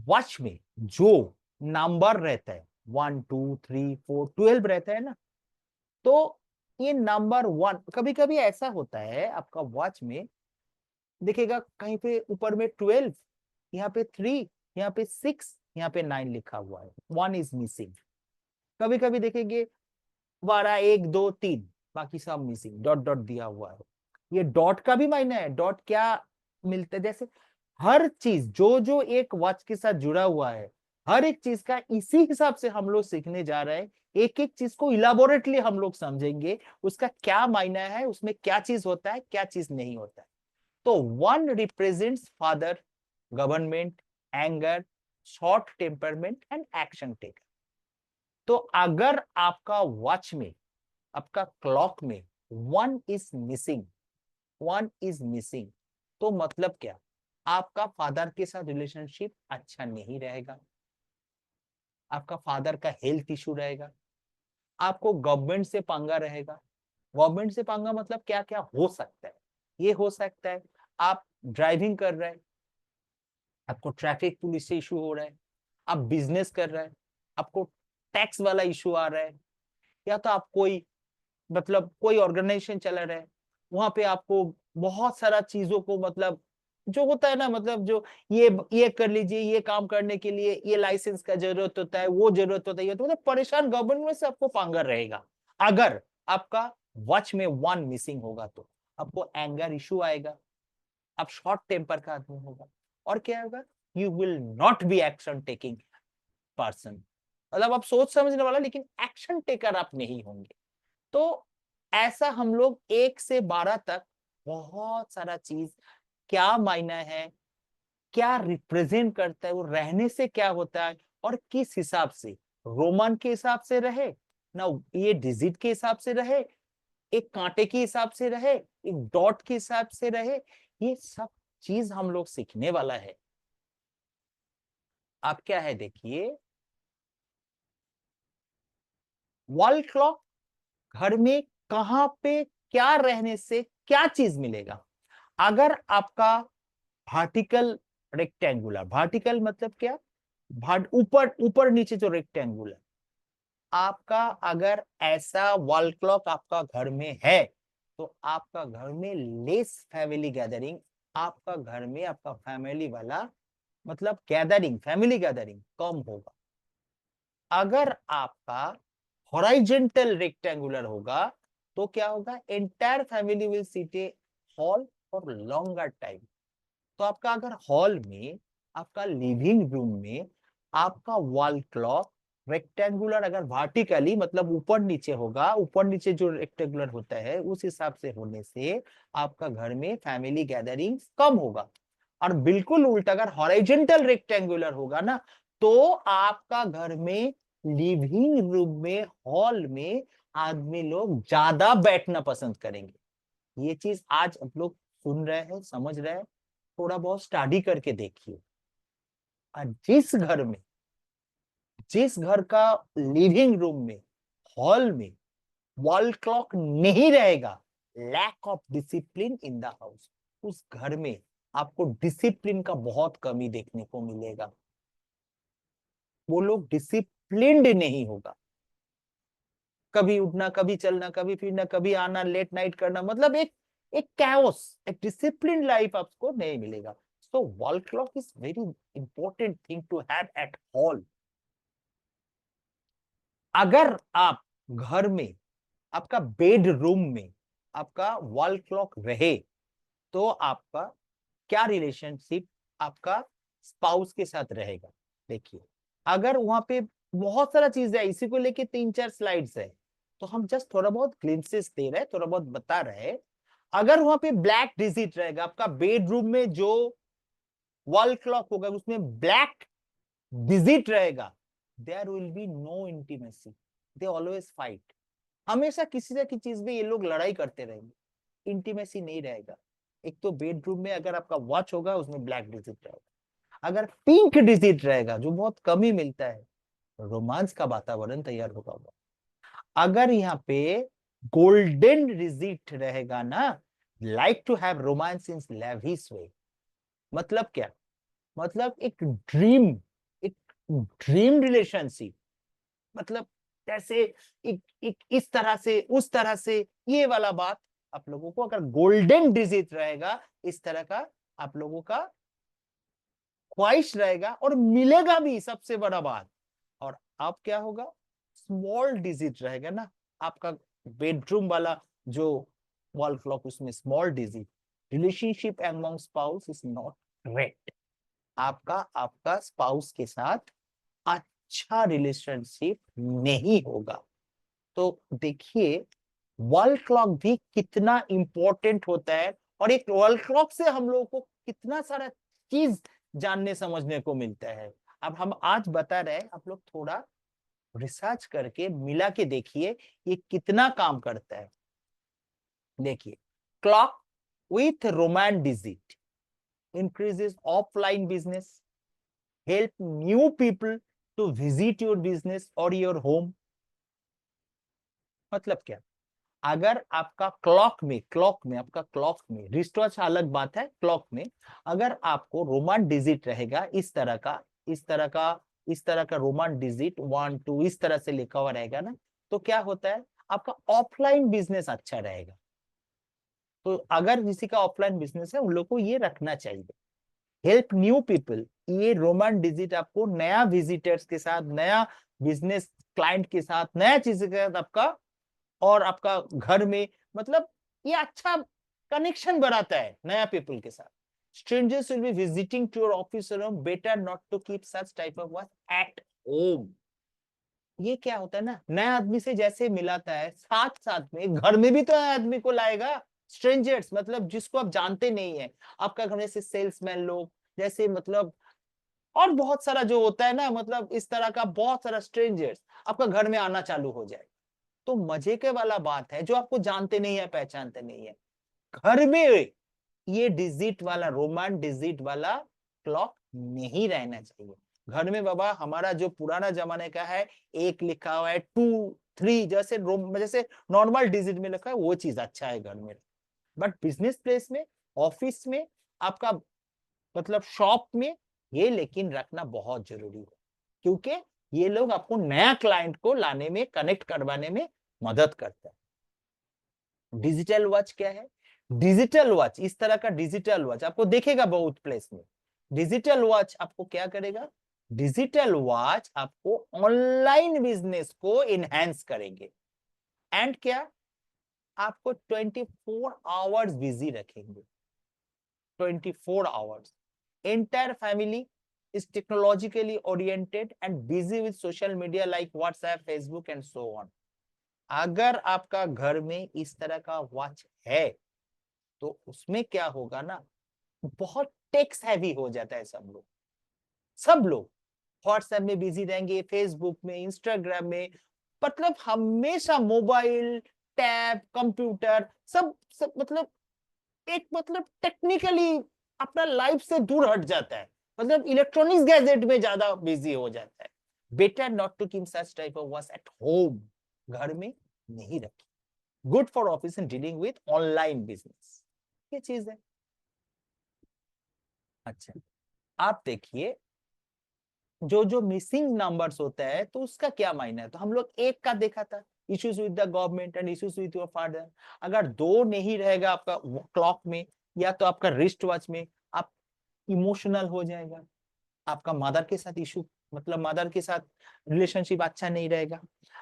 वॉच में जो नंबर रहता है 1 2 3 4 12 रहता है ना, तो ये नंबर 1 कभी कभी ऐसा होता है आपका वॉच में, देखिएगा कहीं पे ऊपर में 12, यहाँ पे 3, यहाँ पे 6, यहाँ पे 9 लिखा हुआ है, 1 इज मिसिंग। कभी कभी देखेंगे 12 1 2 3, बाकी सब मिसिंग, डॉट डॉट दिया हुआ है। ये डॉट का भी मायने है। डॉट क्या मिलता है, जैसे हर चीज जो जो एक वॉच के साथ जुड़ा हुआ है, हर एक चीज का इसी हिसाब से हम लोग सीखने जा रहे हैं। एक एक चीज को इलाबोरेटली हम लोग समझेंगे, उसका क्या मायना है, उसमें क्या चीज होता है, क्या चीज नहीं होता है। तो 1 represents father, government, anger, short temperament and action taker. तो अगर आपका वॉच में, आपका क्लॉक में 1 इज मिसिंग, 1 इज मिसिंग, तो मतलब क्या, आपका फादर के साथ रिलेशनशिप अच्छा नहीं रहेगा, आपका फादर का हेल्थ इशू रहेगा, आपको गवर्नमेंट से पंगा रहेगा। गवर्नमेंट से पंगा मतलब क्या क्या हो सकता है, ये हो सकता है आप ड्राइविंग कर रहे हैं, आपको ट्रैफिक पुलिस से इशू हो रहा है, आप बिजनेस कर रहे हैं, आपको टैक्स वाला इशू आ रहा है, या तो आप कोई मतलब कोई ऑर्गेनाइजेशन चला रहे हैं, वहां पे आपको बहुत सारा चीजों को मतलब जो होता है ना, मतलब जो ये कर लीजिए, ये काम करने के लिए ये लाइसेंस का जरूरत होता है, वो जरूरत होता है, तो मतलब परेशान गवर्नमेंट से आपको पंगा रहेगा। अगर आपका वॉच में 1 मिसिंग होगा, तो आपको एंगर इशू आएगा, आप शॉर्ट टेम्पर का आदमी होगा, और क्या होगा, you will not be action taking person. मतलब आप सोच समझने वाला, लेकिन एक्शन टेकर आप नहीं होंगे। तो ऐसा हम लोग 1 से 12 तक बहुत सारा चीज, क्या मायना है, क्या रिप्रेजेंट करता है, वो रहने से क्या होता है, और किस हिसाब से, रोमन के हिसाब से रहे ना, ये डिजिट के हिसाब से रहे, एक कांटे के हिसाब से रहे, एक डॉट के हिसाब से रहे, ये सब चीज हम लोग सीखने वाला है। आप क्या है देखिए, वॉल क्लॉक घर में कहां पे क्या रहने से क्या चीज मिलेगा। अगर आपका वर्टिकल रेक्टेंगुलर, वर्टिकल मतलब क्या, ऊपर ऊपर नीचे जो रेक्टेंगुलर, आपका अगर ऐसा वॉल क्लॉक आपका घर में है, तो आपका घर में लेस फैमिली गैदरिंग, आपका घर में आपका फैमिली वाला मतलब गैदरिंग, फैमिली गैदरिंग कम होगा। अगर आपका हॉराइजेंटल रेक्टेंगुलर होगा, तो क्या होगा, entire family will sit A hall for longer time. तो आपका अगर हॉल में, आपका लिविंग रूम में आपका वॉल क्लॉक रेक्टेंगुलर अगर वर्टिकली मतलब ऊपर नीचे होगा, ऊपर नीचे जो रेक्टेंगुलर होता है उस हिसाब से होने से आपका घर में फैमिली गैदरिंग कम होगा। और बिल्कुल उल्टा अगर हॉरिजॉन्टल रेक्टेंगुलर होगा ना, तो आपका घर में लिविंग रूम में, हॉल में आदमी लोग ज्यादा बैठना पसंद करेंगे। ये चीज आज आप लोग सुन रहे हैं, समझ रहे हैं, थोड़ा बहुत स्टडी करके देखिए। और जिस घर का लिविंग रूम में, हॉल में वॉल क्लॉक नहीं रहेगा, lack of discipline in the house, उस घर में आपको डिसिप्लिन का बहुत कमी देखने को मिलेगा। वो लोग डिसिप्लिन्ड नहीं होगा, कभी उठना, कभी चलना, कभी फिरना, कभी आना, लेट नाइट करना, मतलब एक कैओस, एक डिसिप्लिन लाइफ आपको नहीं मिलेगा। So wall clock is very important thing to have at hall. अगर आप घर में, आपका बेडरूम में आपका वॉल क्लॉक रहे, तो आपका क्या रिलेशनशिप आपका स्पाउस के साथ रहेगा। देखिए, अगर वहां पे बहुत सारा चीज है, इसी को लेके 3-4 स्लाइड्स है, तो हम जस्ट थोड़ा बहुत ग्लिम्सेस दे रहे हैं, थोड़ा बहुत बता रहे हैं। अगर वहां पे ब्लैक डिजिट रहेगा, आपका बेडरूम में जो वॉल क्लॉक होगा उसमें ब्लैक डिजिट रहेगा, there will be no intimacy, they always fight. हमेशा किसी न किसी चीज में ये लोग लड़ाई करते रहेंगे, इंटीमेसी नहीं रहेगा। एक तो बेडरूम में अगर आपका वॉच होगा उसमें ब्लैक डिजिट रहेगा, अगर पिंक डिजिट रहेगा जो बहुत कम ही मिलता है, रोमांस का वातावरण तैयार होगा। अगर यहाँ पे गोल्डन डिजिट रहेगा ना, like to have romance in lavish way, मतलब क्या, मतलब एक ड्रीम रिलेशनशिप, मतलब जैसे एक इस तरह से उस तरह से, ये वाला बात आप लोगों को अगर गोल्डन डिजिट रहेगा, इस तरह का आप लोगों का ख्वाहिश रहेगा और मिलेगा भी, सबसे बड़ा बात। और आप क्या होगा, स्मॉल डिजिट रहेगा ना आपका बेडरूम वाला जो वॉल क्लॉक, उसमें small digit, relationship among spouse is not great. आपका आपका स्पाउस के साथ अच्छा रिलेशनशिप नहीं होगा। तो देखिए वॉल क्लॉक भी कितना इंपॉर्टेंट होता है, और एक वॉल क्लॉक से हम लोगों को कितना सारा चीज जानने समझने को मिलता है। अब हम आज बता रहे हैं, आप लोग थोड़ा रिसर्च करके मिला के देखिए ये कितना काम करता है। देखिए, clock with Roman digit increases offline business, help new people to visit your business or your home। मतलब क्या, अगर आपका क्लॉक में रिस्ट वॉच अलग बात है, क्लॉक में अगर आपको रोमान डिजिट रहेगा, इस तरह का रोमान डिजिट 1 2 इस तरह से लिखा हुआ रहेगा ना, तो क्या होता है, आपका ऑफलाइन बिजनेस अच्छा रहेगा। तो अगर किसी का ऑफलाइन बिजनेस है, उन लोग को ये रखना चाहिए। हेल्प न्यू पीपल, ये रोमन डिजिट आपको नया विजिटर्स के साथ, नया बिजनेस क्लाइंट के साथ, नया चीज के साथ आपका, और आपका घर में, मतलब ये अच्छा कनेक्शन बनाता है नया पीपल के साथ। Strangers will be visiting to your office room, better not to keep such type of work at home. ये क्या होता है ना, नया आदमी से जैसे मिलाता है, साथ साथ में घर में भी तो नया आदमी को लाएगा। स्ट्रेंजर्स मतलब जिसको आप जानते नहीं है, आपका घर में से सेल्समैन लोग, जैसे मतलब और बहुत सारा जो होता है ना, मतलब इस तरह का बहुत सारा स्ट्रेंजर्स आपका घर में आना चालू हो जाए। तो मजे के वाला बात है, जो आपको जानते नहीं है, पहचानते नहीं है, घर में ये डिजिट वाला, रोमान डिजिट वाला क्लॉक नहीं रहना चाहिए। घर में बाबा हमारा जो पुराना जमाने का है, एक लिखा हुआ है 2 3, जैसे नॉर्मल डिजिट में लिखा है, वो चीज अच्छा है घर में। बट बिजनेस प्लेस में, ऑफिस में, आपका मतलब शॉप में, ये लेकिन रखना बहुत जरूरी है, क्योंकि ये लोग आपको नया क्लाइंट को लाने में, कनेक्ट करवाने में मदद करता है। डिजिटल वॉच क्या है, डिजिटल वॉच, इस तरह का डिजिटल वॉच आपको देखेगा बहुत प्लेस में। डिजिटल वॉच आपको क्या करेगा, डिजिटल वॉच आपको ऑनलाइन बिजनेस को इनहेंस करेंगे। एंड क्या, आपको 24 आवर्स बिजी रखेंगे, 24 hours. Entire family is technologically oriented and busy with social media like WhatsApp, Facebook and so on। अगर आपका घर में इस तरह का वॉच है, तो उसमें क्या होगा ना, बहुत टेक्स हैवी हो जाता है। सब लोग व्हाट्सएप में बिजी रहेंगे, फेसबुक में, इंस्टाग्राम में, मतलब हमेशा मोबाइल, टैब, कंप्यूटर, सब मतलब एक मतलब टेक्निकली अपना लाइफ से दूर हट जाता है, मतलब इलेक्ट्रॉनिक्स गैजेट में ज्यादा बिजी हो जाता है। Better not to keep such type of watch at home, घर में नहीं रखी। Good for office and dealing with online business, ये चीज है। अच्छा, आप देखिए जो जो मिसिंग नंबर्स होता है तो उसका क्या मायना है। तो हम लोग एक का देखा था, issues with the government and issues with your father. अगर दो नहीं रहेगा आपका क्लॉक में या तो आपका रिस्ट वॉच में, आप इमोशनल हो जाएगा, आपका मदर के साथ इशू, मतलब मदर के साथ रिलेशनशिप अच्छा नहीं रहेगा।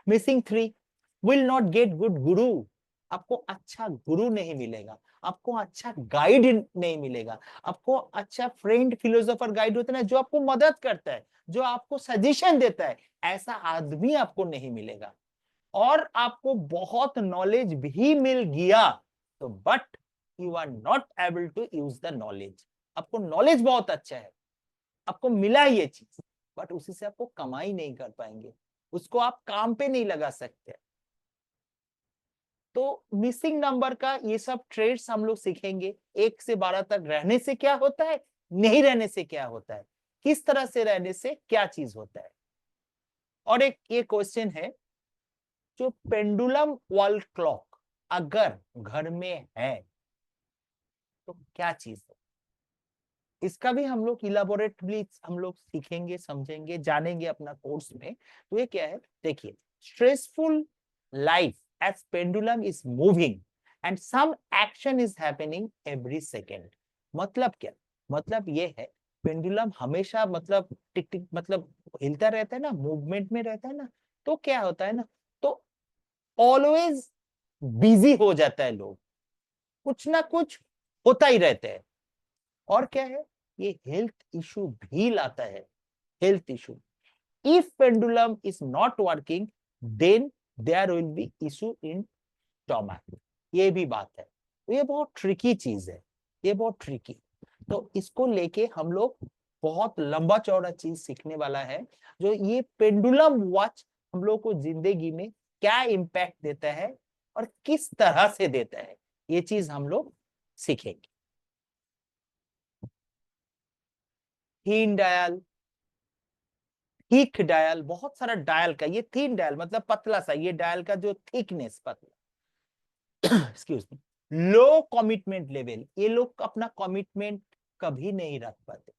Missing three, will not get good गुरु, आपको अच्छा गुरु नहीं मिलेगा, आपको अच्छा गाइड नहीं मिलेगा, आपको अच्छा फ्रेंड फिलोसोफर गाइड होता है ना, जो आपको मदद करता है, जो आपको सजेशन देता है, ऐसा आदमी आपको नहीं मिलेगा। और आपको बहुत नॉलेज भी मिल गया तो but you are not able to use the knowledge. आपको नॉलेज बहुत अच्छा है, आपको मिला ये चीज, बट उसी से आपको कमाई नहीं कर पाएंगे, उसको आप काम पे नहीं लगा सकते। तो मिसिंग नंबर का ये सब ट्रेड्स हम लोग सीखेंगे। 1 से 12 तक रहने से क्या होता है, नहीं रहने से क्या होता है, किस तरह से रहने से क्या चीज होता है। और एक ये क्वेश्चन है, जो पेंडुलम वॉल क्लॉक अगर घर में है तो क्या चीज है, इसका भी हम लोग इलाबोरेटली हम लोग सीखेंगे, समझेंगे, जानेंगे अपना कोर्स में। तो ये क्या है, देखिए, stressful life as pendulum is moving and some action is happening every second. मतलब क्या, मतलब ये है, पेंडुलम हमेशा मतलब टिक टिक मतलब हिलता रहता है ना, मूवमेंट में रहता है ना, तो क्या होता है ना, तो ऑलवेज बिजी हो जाता है लोग, कुछ ना कुछ होता ही रहता है। और क्या है, ये हेल्थ इशू भी लाता है, health issue. If pendulum is not working then there will be issue in stomach, ये भी बात है। तो ये बहुत ट्रिकी चीज है, ये बहुत ट्रिकी। तो इसको लेके हम लोग बहुत लंबा चौड़ा चीज सीखने वाला है, जो ये पेंडुलम वॉच हम लोग को जिंदगी में क्या इम्पैक्ट देता है और किस तरह से देता है, ये चीज हम लोग सीखेंगे। थीन डायल, थिक डायल, बहुत सारा डायल का, ये थिन डायल मतलब पतला सा, ये डायल का जो थिकनेस पतला, excuse me. Low commitment level, ये लोग अपना कमिटमेंट कभी नहीं रख पाते,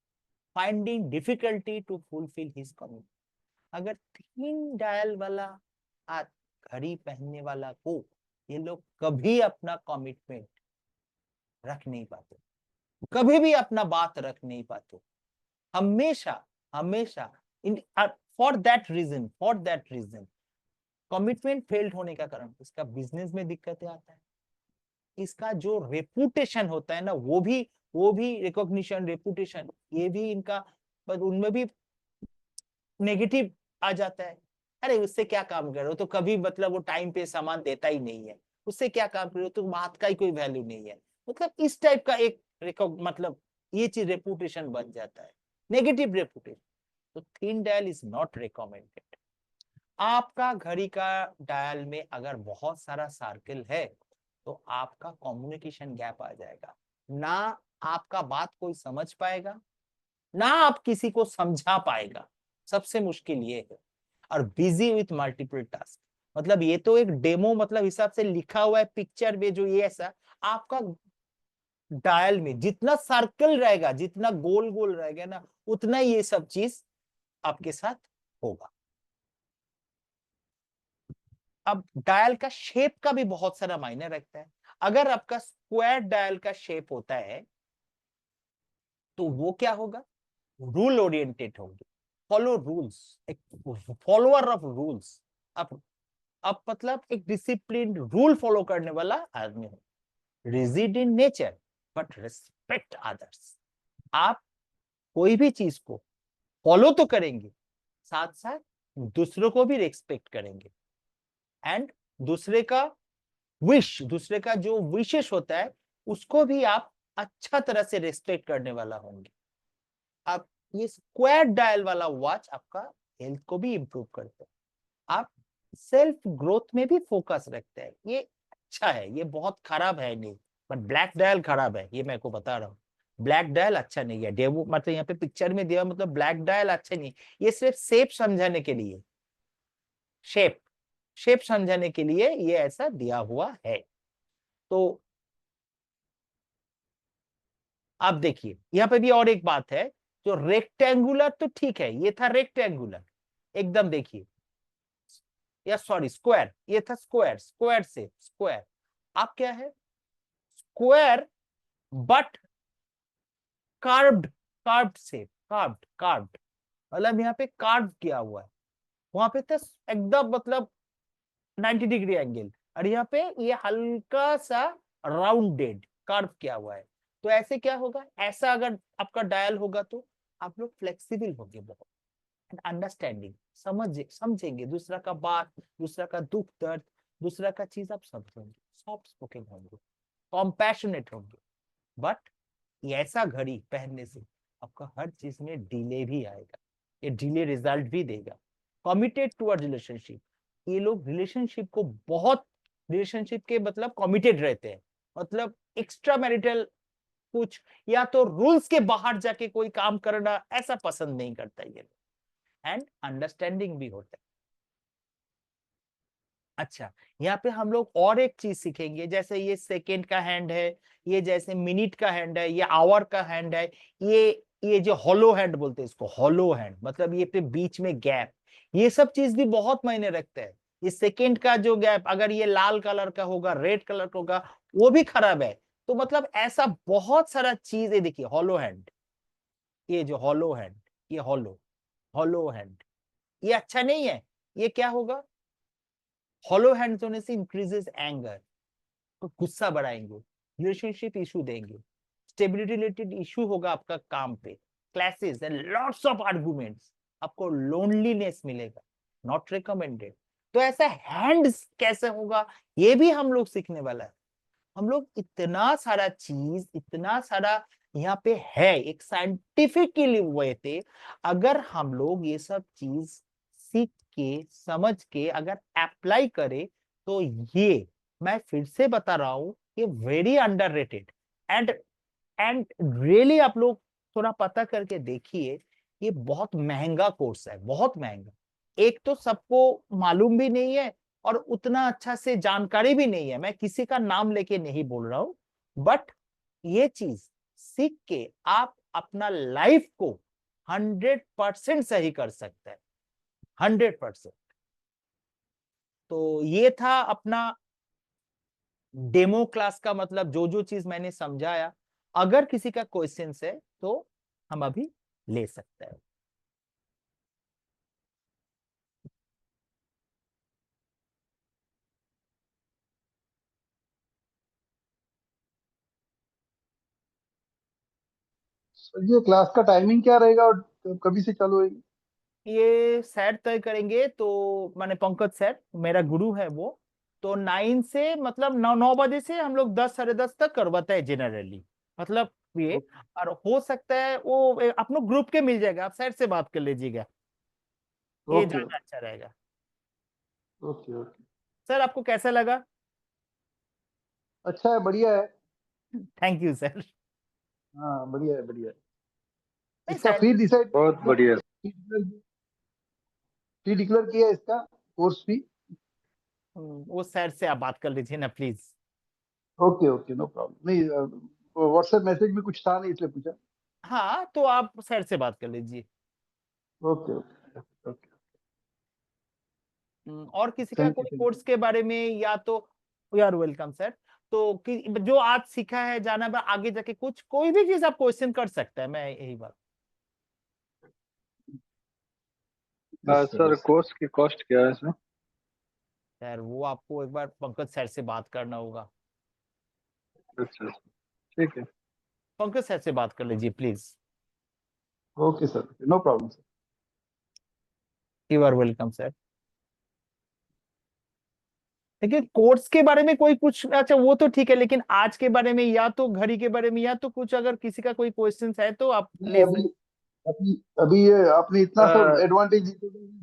finding difficulty to fulfil his commitment. अगर थिन डायल वाला घड़ी पहनने वाला को, ये लोग कभी अपना कमिटमेंट रख नहीं पाते, कभी भी अपना बात रख नहीं पाते, हमेशा हमेशा in for that reason commitment failed होने का कारण इसका बिजनेस में दिक्कतें आता है, इसका जो रेपुटेशन होता है ना, वो भी रिकॉग्निशन, रेपुटेशन, ये भी इनका, पर उनमें भी नेगेटिव आ जाता है। अरे उससे क्या काम कर रहे हो, तो कभी मतलब वो टाइम पे सामान देता ही नहीं है, उससे क्या काम कर रहे हो, तो बात का ही कोई वैल्यू नहीं है, मतलब इस टाइप का एक मतलब ये चीज रेपुटेशन बन जाता है, नेगेटिव रेपुटेशन। तो thin dial is not recommended. आपका घड़ी का डायल में अगर बहुत सारा सर्कल है तो आपका कम्युनिकेशन गैप आ जाएगा, ना आपका बात कोई समझ पाएगा, ना आप किसी को समझा पाएगा, सबसे मुश्किल ये है। और बिजी विथ मल्टीपल टास्क, मतलब ये तो एक डेमो मतलब हिसाब से लिखा हुआ है पिक्चर में, जो ये ऐसा आपका डायल में जितना सर्कल रहेगा, जितना गोल गोल रहेगा ना, उतना ये सब चीज आपके साथ होगा। अब डायल का शेप का भी बहुत सारा मायने रखता है। अगर आपका स्क्वायर डायल का शेप होता है तो वो क्या होगा, रूल ओरिएंटेड होंगे, फॉलो रूल्स, एक फॉलोअर ऑफ रूल्स। अब मतलब एक डिसिप्लिन रूल फॉलो करने वाला आदमी हो। Rigid in nature but respect others, आप कोई भी चीज को फॉलो तो करेंगे, साथ साथ दूसरों को भी रिस्पेक्ट करेंगे, एंड दूसरे का विश, दूसरे का जो विशेष होता है उसको भी आप अच्छा तरह से रिस्पेक्ट करने वाला होंगे। आप ये स्क्वायर डायल वाला वॉच आपका हेल्थ को भी इंप्रूव करते हैं, आप सेल्फ ग्रोथ में भी फोकस रखते हैं, ये अच्छा है, ये बहुत खराब है नहीं, बट ब्लैक डायल खराब है, ये मैं को बता रहा हूँ। ब्लैक डायल अच्छा नहीं है, डेवो मतलब यहाँ पे पिक्चर में दिया मतलब ब्लैक डायल अच्छा नहीं, ये सिर्फ शेप समझाने के लिए, शेप शेप समझाने के लिए ये ऐसा दिया हुआ है। तो आप देखिए यहाँ पे भी और एक बात है, जो रेक्टेंगुलर तो ठीक है, ये था रेक्टेंगुलर एकदम, देखिए, या सॉरी स्क्वायर, ये था स्क्वायर, स्क्वायर से स्क्वायर, आप क्या है स्क्वायर बट कार्व्ड, कार्व्ड से कार्व्ड, कार्व्ड मतलब यहाँ पे कार्व किया हुआ है, वहां पे था एकदम मतलब 90 डिग्री एंगल, और यहाँ पे ये हल्का सा राउंडेड कर्व किया हुआ है। तो ऐसे क्या होगा, ऐसा अगर आपका डायल होगा तो आप लोग फ्लेक्सिबल होंगे बहुत, अंडरस्टैंडिंग, समझेंगे दूसरा का बात, दूसरा का दुख दर्द, दूसरा का चीज आप समझेंगे, सॉफ्ट स्पोकन होंगे, कॉम्पैशनेट होंगे। बट ये ऐसा घड़ी पहनने से आपका हर चीज में डिले भी आएगा, ये डिले रिजल्ट भी देगा। कमिटेड टूवर्ड रिलेशनशिप, ये लोग रिलेशनशिप को बहुत, रिलेशनशिप के मतलब कमिटेड रहते हैं, मतलब एक्स्ट्रा मैरिटल कुछ या तो रूल्स के बाहर जाके कोई काम करना ऐसा पसंद नहीं करता ये, एंड अंडरस्टैंडिंग भी होता है। अच्छा, यहाँ पे हम लोग और एक चीज सीखेंगे, जैसे ये सेकेंड का हैंड है, ये जैसे मिनट का हैंड है, ये आवर का हैंड है, ये जो हॉलो हैंड बोलते हैं इसको, हॉलो हैंड मतलब ये पे बीच में गैप, ये सब चीज भी बहुत मायने रखते हैं। ये सेकेंड का जो गैप अगर ये लाल कलर का होगा, रेड कलर का होगा, वो भी खराब है। तो मतलब ऐसा बहुत सारा चीज है, देखिए हॉलो हैंड, ये जो हॉलो हैंड, ये हॉलो, हॉलो हैंड, ये अच्छा नहीं है। ये क्या होगा, हॉलो हैंड्स होने से इंक्रीजेस एंगर, तो गुस्सा बढ़ाएंगे, रिलेशनशिप इशू देंगे, स्टेबिलिटी रिलेटेड इशू होगा आपका काम पे, क्लैसेस एंड लॉट्स ऑफ आर्गुमेंट्स, आपको लोनलीनेस मिलेगा, नॉट रिकमेंडेड। तो ऐसा हैंड्स कैसे होगा, ये भी हम लोग सीखने वाला है। हम लोग इतना सारा चीज, इतना सारा यहाँ पे है, एक साइंटिफिकली वे थे, अगर हम लोग ये सब चीज सीख के समझ के अगर अप्लाई करें, तो ये मैं फिर से बता रहा हूं, ये very underrated, and and really आप लोग थोड़ा पता करके देखिए, ये बहुत महंगा कोर्स है, बहुत महंगा। एक तो सबको मालूम भी नहीं है, और उतना अच्छा से जानकारी भी नहीं है, मैं किसी का नाम लेके नहीं बोल रहा हूं, बट ये चीज सीख के आप अपना लाइफ को 100% सही कर सकते हैं, 100%। तो ये था अपना डेमो क्लास का मतलब, जो जो चीज मैंने समझाया, अगर किसी का क्वेश्चन है तो हम अभी ले सकते हैं। सर ये क्लास का टाइमिंग क्या रहेगा और कभी से चालू होगी? ये सर तय करेंगे, तो माने पंकज सर मेरा गुरु है वो, तो 9 से मतलब 9 बजे से हम लोग 10 साढ़े 10 तक करवाते हैं जनरली, मतलब ये। और हो सकता है वो आप लोग ग्रुप के मिल जाएगा, आप सर से बात कर लीजिएगा, ये ओके ज्यादा अच्छा रहेगा। Okay okay. सर आपको कैसा लगा? अच्छा है, बढ़िया है। Thank you sir. हाँ बढ़िया है बढ़िया है। नहीं इसका सर, फी डिसाइड, बहुत बढ़िया। फी डिक्लेयर किया है इसका, कोर्स फी? वो सर से आप बात कर लीजिए ना please. Okay okay, no problem. नहीं, व्हाट्सएप मैसेज में कुछ था नहीं इसलिए पूछा। हाँ तो आप सर से बात कर लीजिए। Okay okay okay. और किसी का थैंक कोई यू थैंक कोर्स के बारे में, या तो वी आर वेलकम सर। तो जो आज सीखा है जाना, आगे जाके कुछ कोई भी चीज आप क्वेश्चन कर सकते हैं, मैं यही बात। You. Yes sir sir yes. Course की कॉस्ट क्या है इसमें? सर वो आपको एक बार पंकज सर से बात करना होगा, अच्छा अच्छा, ठीक है। पंकज सर से बात कर लीजिए please. Okay sir, no problem sir. You are welcome sir. लेकिन कोर्स के बारे में कोई कुछ, अच्छा वो तो ठीक है, लेकिन आज के बारे में या तो घड़ी के बारे में या तो कुछ, अगर किसी का कोई क्वेश्चन है तो आप नहीं ले अभी, सकते। अभी अभी ये आपने इतना सब अ, एडवांटेज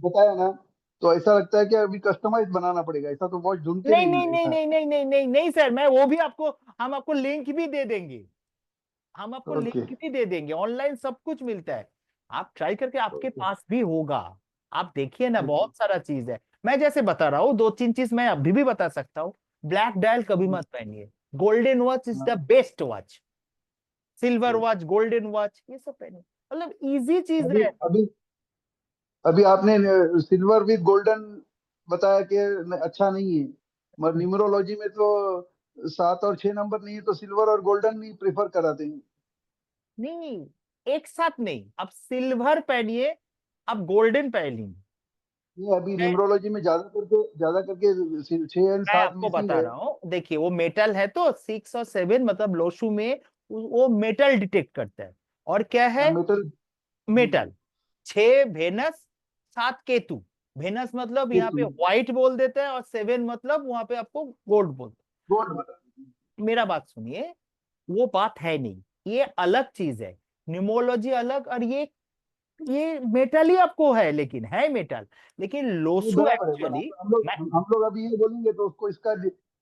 बताया ना, तो ऐसा लगता है कि अभी कस्टमाइज बनाना पड़ेगा, ऐसा तो वॉच ढूंढ के नहीं नहीं नहीं मिले नहीं ऐसा। नहीं नहीं नहीं नहीं नहीं सर, मैं वो भी आपको, हम आपको लिंक भी दे देंगे, हम आपको ओके लिंक भी दे देंगे, ऑनलाइन सब कुछ मिलता है। आप ट्राई करके, आपके ओके पास भी होगा। आप देखिए ना, ओके बहुत सारा चीज है। मैं जैसे बता रहा हूँ, 2-3 चीज मैं अभी भी बता सकता हूँ। ब्लैक डायल कभी मत पहनिए। गोल्डन वॉच इज द हाँ best watch. Silver watch, golden watch, ये सब पहनिए, मतलब इजी चीज अभी है। अभी अभी आपने सिल्वर विद गोल्डन बताया कि अच्छा नहीं है, मगर न्यूमरोलॉजी में तो 7 और 6 नंबर नहीं है, तो सिल्वर और गोल्डन नहीं प्रेफर कराते हैं। नहीं, एक साथ नहीं, आप सिल्वर पहनिए, आप गोल्डन पहनिए। ये अभी न्यूमरोलॉजी में ज्यादा करके 6 एंड मैं 7 आपको मिसिंग बता है। रहा हूँ, देखिए वो मेटल है तो 6 और 7 मतलब लोशु में वो मेटल डिटेक्ट करता है। और क्या है? Metal. Metal. 6 Venus, 7 Ketu. Venus मतलब यहाँ पे व्हाइट बोल देता है, और 7 मतलब वहां पे आपको गोल्ड बोल। गोल्ड बता। मेरा बात सुनिए, वो बात है नहीं, ये अलग चीज है। न्यूमोलॉजी अलग, और ये मेटल ही आपको है, लेकिन है मेटल। लेकिन नहीं लोसु बराबर है, एक्चुअली, बराबर। हम लोग अभी ये बोलेंगे तो उसको इसका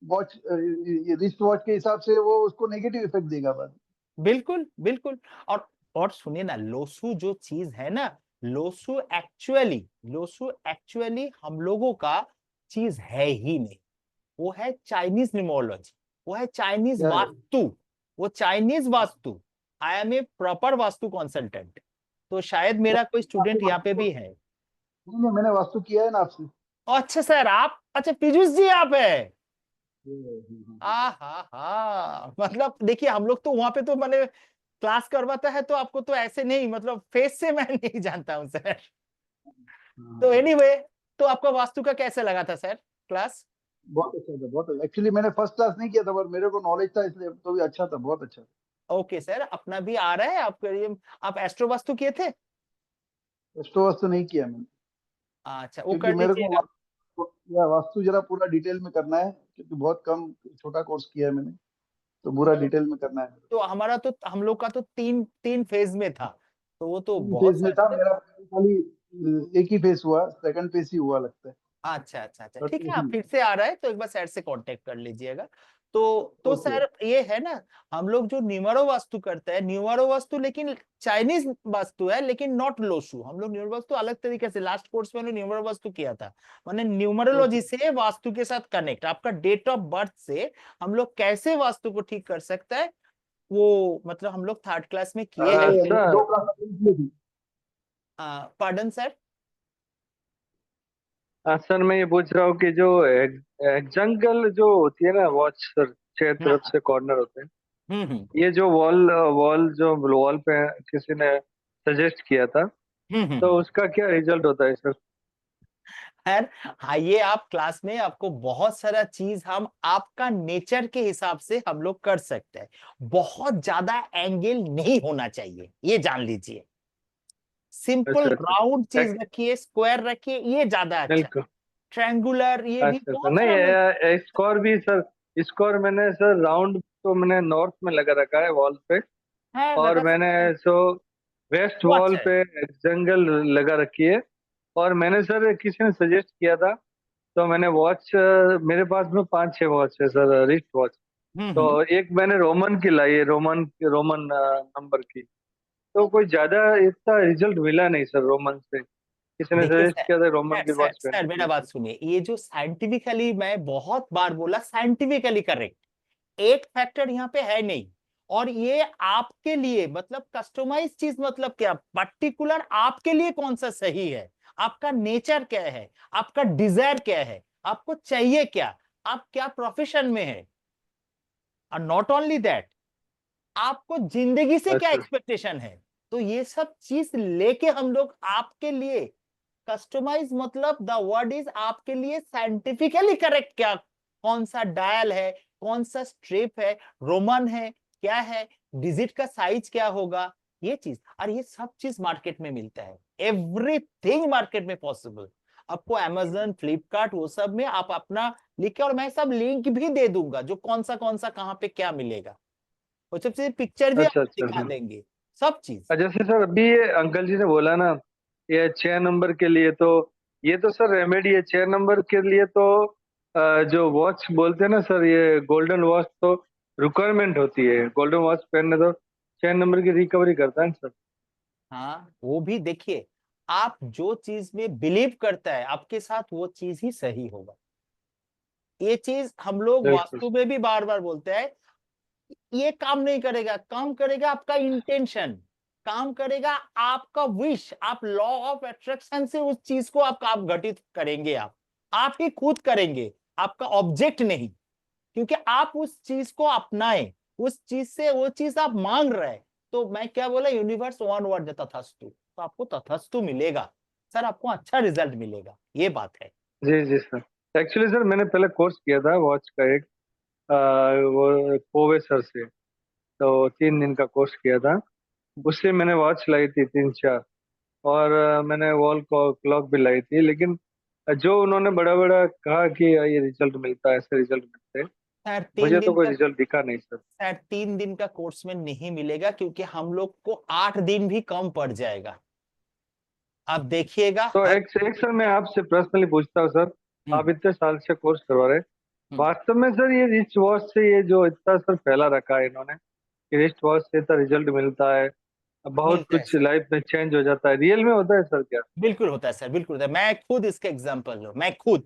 वॉच, रिस्ट वॉच के हिसाब से वो उसको नेगेटिव इफेक्ट देगा बाद बिल्कुल बिल्कुल। और सुनिए ना, लोसु जो चीज है ना, लोसु एक्चुअली हम लोगों का चीज है ही नहीं। वो है चाइनीज न्यूमरोलॉजी, वो है चाइनीज क्या है। वास्तु, वो Chinese vastu. I am a proper vastu consultant. तो शायद मेरा कोई स्टूडेंट यहाँ पे भी है। नहीं नहीं, मैंने वास्तु किया है ना आपसे। अच्छा सर, आप, अच्छा पीयूष जी आप है। हम्म। आ हा हा, मतलब देखिए, हम लोग तो वहां पे तो मैंने क्लास करवाता है, तो आपको तो ऐसे नहीं, मतलब फेस से मैं नहीं जानता हूँ सर। तो हाँ, एनीवे, तो आपका वास्तु का कैसे लगा था सर क्लास? बहुत अच्छा था, बहुत अच्छा। एक्चुअली मैंने फर्स्ट क्लास नहीं किया था, पर मेरे को नॉलेज था, इसलिए तो भी अच्छा था, बहुत अच्छा था। ओके सर, अपना भी आ रहा है आपके लिए। आप एस्ट्रो वास्तु किए थे? एस्ट्रो वास्तु नहीं किया मैंने, अच्छा, वो क्योंकि कर मेरे को लीजिएगा। वास्तु जरा पूरा डिटेल में करना है, क्योंकि बहुत कम छोटा कोर्स किया है मैंने, तो पूरा डिटेल में करना है। तो हमारा तो, हम लोग का तो तीन तीन फेज में था, तो वो तो 3 फेज बहुत में था सारे। मेरा, खाली एक ही फेज हुआ, सेकंड फेज ही हुआ लगता है। अच्छा अच्छा अच्छा, बट ठीक है, आप फिर से आ रहा है तो एक बार सर से कांटेक्ट कर लीजिएगा। तो ओके। सर ये है ना, हम लोग जो न्यूमरो वास्तु करते हैं, न्यूमरो वास्तु लेकिन चाइनीज वास्तु है, लेकिन नॉट लोसु। हम लोग न्यूमरो वास्तु अलग तरीके से, लास्ट कोर्स में न्यूमरो वास्तु किया था। मैंने न्यूमरोलॉजी ओके से वास्तु के साथ कनेक्ट, आपका डेट ऑफ बर्थ से हम लोग कैसे वास्तु को ठीक कर सकता है, वो मतलब हम लोग थर्ड क्लास में किए हैं। मैंने सर 2 क्लास अटेंड की थी। Pardon sir? सर मैं ये पूछ रहा हूँ कि जो एग्जंगल जो होती है ना वॉच सर, 6 तरफ हाँ। से कॉर्नर होते हैं, हम्म। ये जो वॉल वॉल जो वॉल पे किसी ने सजेस्ट किया था, तो हम्म। उसका क्या रिजल्ट होता है सर? खैर, हाँ, ये आप क्लास में आपको बहुत सारा चीज हम आपका नेचर के हिसाब से हम लोग कर सकते हैं। बहुत ज्यादा एंगल नहीं होना चाहिए, ये जान लीजिए। सिंपल अच्छा अच्छा। राउंड चीज एक- रखिए, स्क्वायर रखिए, ये ज्यादा अच्छा। बिल्कुल। ट्रायंगुलर, ये भी अच्छा अच्छा, बहुत सारा लोग। नहीं स्कोर भी सर, स्कोर मैंने सर राउंड तो मैंने नॉर्थ में लगा रखा है वॉल पे, है, और लगा मैंने सकते हैं। सो वेस्ट वो वॉल अच्छा है। पे जंगल लगा रखी है। और मैंने सर किसी ने सजेस्ट किया था, तो मैंने वॉच, मेरे पास में 5-6 वॉच है सर, रिस्ट वॉच। तो हम्म। एक मैंने रोमन की लाई है, रोमन रोमन नंबर की। तो कोई ज्यादा इतना रिजल्ट मिला नहीं सर रोमन से, किसी ने देखिए सजेस्ट सर, किया था रोमन सर की सर वॉच सर पहनने के मेरा लिए। बात सुनिए, ये जो साइंटिफिकली, मैं बहुत बार बोला, साइंटिफिकली करेक्ट, एक फैक्टर यहाँ पे है नहीं। और ये आपके लिए मतलब कस्टमाइज चीज, मतलब क्या पर्टिकुलर आपके लिए कौन सा सही है, आपका नेचर क्या है, आपका डिजायर क्या है, आपको चाहिए क्या, आप क्या प्रोफेशन में है, और नॉट ओनली दैट, आपको जिंदगी से क्या अच्छा एक्सपेक्टेशन है। तो ये सब चीज लेके हम लोग आपके लिए कस्टमाइज, मतलब द वर्ड इज आपके लिए साइंटिफिकली करेक्ट, क्या कौन सा डायल है, कौन सा स्ट्रिप है, रोमन है, क्या है, डिजिट का साइज क्या होगा, ये चीज, और ये सब चीज मार्केट में मिलता है। एवरीथिंग मार्केट में पॉसिबल। आपको अमेजन, फ्लिपकार्ट, वो सब में आप अपना लिखे, और मैं सब लिंक भी दे दूंगा, जो कौन सा कहाँ पे क्या मिलेगा, वो सबसे पिक्चर भी अच्छा आपको अच्छा दिखा अच्छा। देंगे, सब चीज। जैसे सर अभी ये अंकल जी ने बोला ना, ये 6 नंबर के लिए तो ये तो सर रेमेडी है 6 नंबर के लिए तो। जो वॉच बोलते हैं ना सर, ये गोल्डन वॉच तो रिक्वायरमेंट होती है, गोल्डन वॉच पहनने तो 6 नंबर की रिकवरी करता है सर। हाँ, वो भी देखिए, आप जो चीज में बिलीव करता है आपके साथ वो चीज ही सही होगा। ये चीज हम लोग बिल्कुल। वास्तु में भी बार बार बोलते हैं, ये काम नहीं करेगा, काम करेगा आपका इंटेंशन, काम करेगा आपका विश, आप लॉ ऑफ अट्रैक्शन से उस चीज को आप घटित करेंगे, आप ही खुद करेंगे, आपका ऑब्जेक्ट नहीं। क्योंकि आप उस चीज को अपनाएं, उस चीज से वो चीज आप मांग रहे हैं। तो मैं क्या बोला, यूनिवर्स वन वर्ड तथास्तु, तो आपको तथास्तु मिलेगा सर, आपको अच्छा रिजल्ट मिलेगा, ये बात है। जी जी सर। एक्चुअली सर मैंने पहले कोर्स किया था वॉच का एक, वो कोवे सर से। तो 3 दिन का कोर्स किया था, उससे मैंने वॉच लाई थी 3-4। और मैंने वॉल क्लॉक भी लाई थी, लेकिन जो उन्होंने बड़ा बड़ा कहा कि ये रिजल्ट मिलता है, ऐसे रिजल्ट मिलते हैं, सर तीन मुझे तो दिन कोई का रिजल्ट दिखा नहीं सर। सर 3 दिन का कोर्स में नहीं मिलेगा, क्योंकि हम लोग को 8 दिन भी कम पड़ जाएगा। आप देखिएगा तो हर। एक सर मैं आपसे पर्सनली पूछता हूँ सर, हम्म, आप इतने साल से कोर्स करवा रहे हैं, हम्म, वास्तव में सर ये रिस्ट वॉच से ये जो इतना सर फैला रखा है इन्होंने कि रिस्ट वॉच से इतना रिजल्ट मिलता है, बहुत मिलता है कुछ सर, लाइफ में चेंज हो जाता है, रियल में होता है सर क्या? बिल्कुल होता है सर, बिल्कुल होता है। मैं खुद इसके एग्जाम्पल हूँ,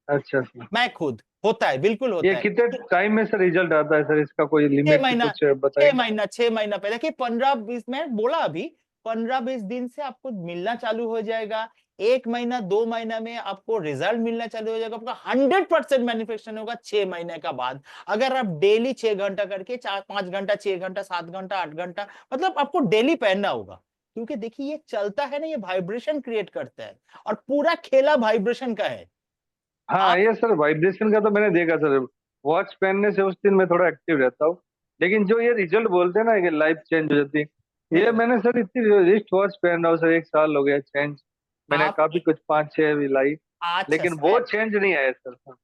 अच्छा सर। मैं खुद होता है, बिल्कुल ये होता है। कितने टाइम में सर रिजल्ट आता है सर, इसका कोई छह लिमिट महीना कुछ बताएंगे? 6 महीना पहले कि 15-20, मैं बोला अभी 15-20 दिन से आपको मिलना चालू हो जाएगा। 1 महीना 2 महीना में आपको रिजल्ट मिलना चालू हो जाएगा, आपका 100% मैनिफेस्टेशन होगा 6 महीने का बाद। अगर आप डेली 6 घंटा करके 4-5 घंटा, 6 घंटा, 7 घंटा, 8 घंटा, मतलब आपको डेली पहनना होगा। क्योंकि देखिए ये चलता है ना, ये वाइब्रेशन क्रिएट करता है, और पूरा खेला वाइब्रेशन का है। हाँ आप ये सर वाइब्रेशन का तो मैंने देखा सर, वॉच पहनने से उस दिन मैं थोड़ा एक्टिव रहता हूँ। लेकिन जो ये रिजल्ट बोलते हैं ना कि लाइफ चेंज हो जाती है, ये नहीं, मैंने सर इतनी रिस्ट वॉच पहन रहा हूँ सर, 1 साल हो गया चेंज, मैंने आप काफी कुछ 5-6 भी लाई, अच्छा लेकिन वो सर, चेंज नहीं आया सर।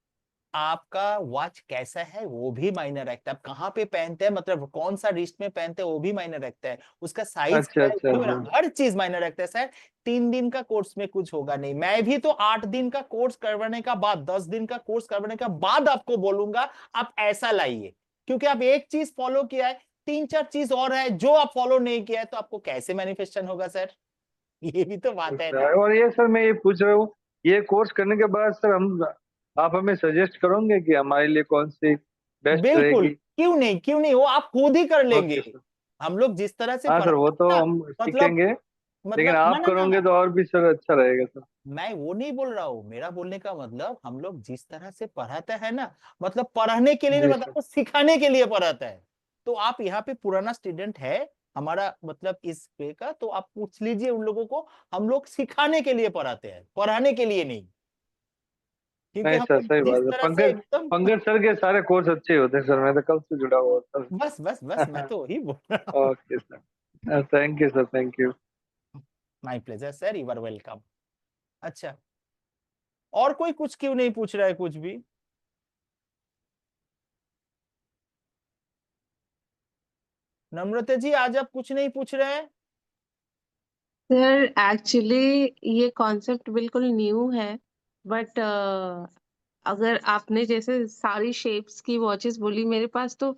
आपका वॉच कैसा है वो भी मायने रखता है, आप कहाँ पे पहनते हैं, मतलब कौन सा रिस्ट में पहनते हैं वो भी मायने रखता है, उसका साइज अच्छा क्या है अच्छा वो भी, हाँ। हर चीज मायने रखता है सर। 3 दिन का कोर्स में कुछ होगा नहीं, मैं भी तो 8 दिन का कोर्स करवाने का बाद, 10 दिन का कोर्स करवाने का बाद आपको बोलूंगा आप ऐसा लाइए। क्योंकि आप एक चीज फॉलो किया है, 3-4 चीज और है जो आप फॉलो नहीं किया है, तो आपको कैसे मैनिफेस्टेशन होगा सर? ये भी तो बात है अच्छा, ना। और ये सर मैं ये पूछ रहा हूँ, ये कोर्स करने के बाद सर हम, आप हमें सजेस्ट करोगे कि हमारे लिए कौन सी बेस्ट बिल्कुल, रहेगी? क्यों नहीं, क्यों नहीं, वो आप खुद ही कर लेंगे। Okay sir. हम लोग जिस तरह से हाँ सर वो पढ़ाते तो हैं ना, हम मतलब सीखेंगे, लेकिन ना आप ना ना करोगे ना, तो और भी सर अच्छा रहेगा सर। मैं वो नहीं बोल रहा हूँ, मेरा बोलने का मतलब हम लोग जिस तरह से पढ़ाते हैं ना, मतलब पढ़ने के लिए नहीं, जी मतलब सर। आपको सिखाने के लिए पढ़ाता है। तो आप यहाँ पे पुराना स्टूडेंट है हमारा, मतलब इस पे का, तो आप पूछ लीजिए उन लोगों को, हम लोग सिखाने के लिए पढ़ाते हैं, पढ़ाने के लिए नहीं। क्योंकि नहीं हम सर लोग सही जिस बात है, तरह से पंकज एकदम पंकज सर के सारे कोर्स अच्छे होते हैं सर, मैं तो कब से जुड़ा हुआ सर। बस बस बस, मैं तो वही बोल रहा हूँ। Okay sir, thank you sir, thank you. My pleasure sir, you are welcome. अच्छा, और कोई कुछ क्यों नहीं पूछ रहा है कुछ भी? नम्रता जी, आज आप कुछ नहीं पूछ रहे हैं? सर एक्चुअली ये कॉन्सेप्ट बिल्कुल न्यू है, बट अगर आपने जैसे सारी शेप्स की वॉचेस बोली, मेरे पास तो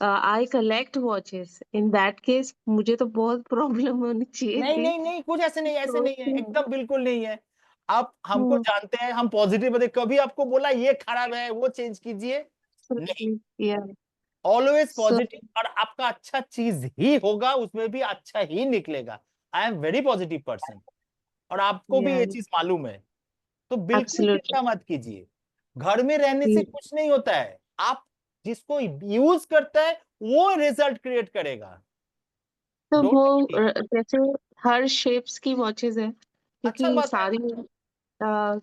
I collect watches, in that case मुझे तो बहुत प्रॉब्लम होनी चाहिए नहीं थी। नहीं नहीं, कुछ ऐसे नहीं, ऐसे तो नहीं है, एकदम बिल्कुल नहीं है। आप हमको हम्म, जानते हैं, हम पॉजिटिव बते, कभी आपको बोला ये खराब है वो चेंज कीजिए? नहीं, या ऑलवेज सो पॉजिटिव, और आपका अच्छा चीज ही होगा, उसमें भी अच्छा ही निकलेगा। I am very positive person, और आपको भी या ये चीज मालूम है। तो बिल्कुल एब्सोल्युटली। चिंता मत कीजिए, घर में रहने से कुछ नहीं होता है, आप जिसको यूज करता है वो रिजल्ट क्रिएट करेगा। तो डोंट वो वरी। जैसे हर शेप्स की वॉचेस है, अच्छा क्योंकि बात है, सारी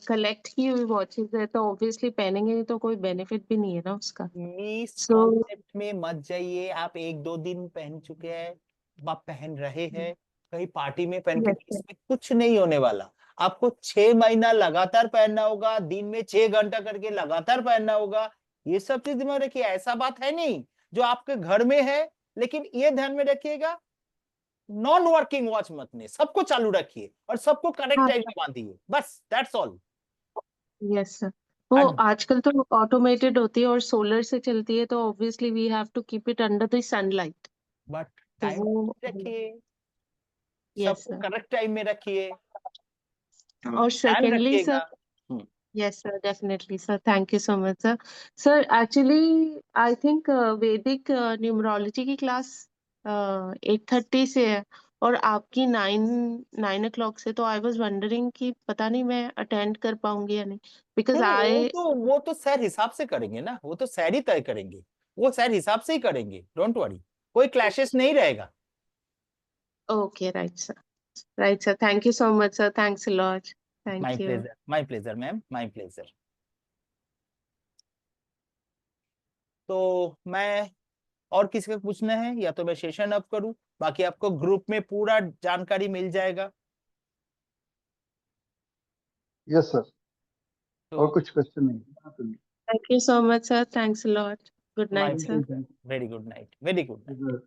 कलेक्ट की हुई वॉचेस है, तो ऑब्वियसली पहनेंगे नहीं तो कोई बेनिफिट भी नहीं है ना उसका। मिस सो कॉन्सेप्ट में मत जाइए। आप 1-2 दिन पहन चुके हैं, आप पहन रहे हैं कहीं पार्टी में पहन के, यस तो सर। इसमें कुछ नहीं होने वाला। आपको 6 महीना लगातार पहनना होगा, दिन में 6 घंटा करके लगातार पहनना होगा। ये सब चीज दिमाग रखिए, ऐसा बात है नहीं जो आपके घर में है। लेकिन ये ध्यान में रखिएगा, नॉन वर्किंग वॉच मत नहीं, सबको चालू रखिए और सबको करेक्ट हाँ टाइम में बांधिए, बस दैट्स ऑल। यस सर, वो And- आजकल तो ऑटोमेटेड होती है और सोलर से चलती है, तो obviously we have to keep it under the sunlight, but तो टाइम वो रखिए, यस सबको सर। करेक्ट टाइम में रखिए, और ध्यान सेकेंडली सर, रखिएगा। yes sir, definitely sir, thank you so much sir. Sir, actually I think Vedic numerology की क्लास 8:30 से है और आपकी 9 o'clock से, तो आई वाज वंडरिंग कि पता नहीं मैं अटेंड कर पाऊंगी या नहीं, बिकॉज नहीं, आई वो तो सर हिसाब से करेंगे ना, वो तो सर ही तय करेंगे, वो सर हिसाब से ही करेंगे, डोंट वरी, कोई क्लैशेस नहीं रहेगा। Okay right sir, thank you so much sir, thanks a lot, thank you. My pleasure ma'am, my pleasure. तो मैं और किसी का पूछना है या तो मैं सेशन अप करूं, बाकी आपको ग्रुप में पूरा जानकारी मिल जाएगा। यस सर, तो और कुछ क्वेश्चन नहीं। Thank you so much sir, thanks a lot, good my night sir. Very good night, very good night.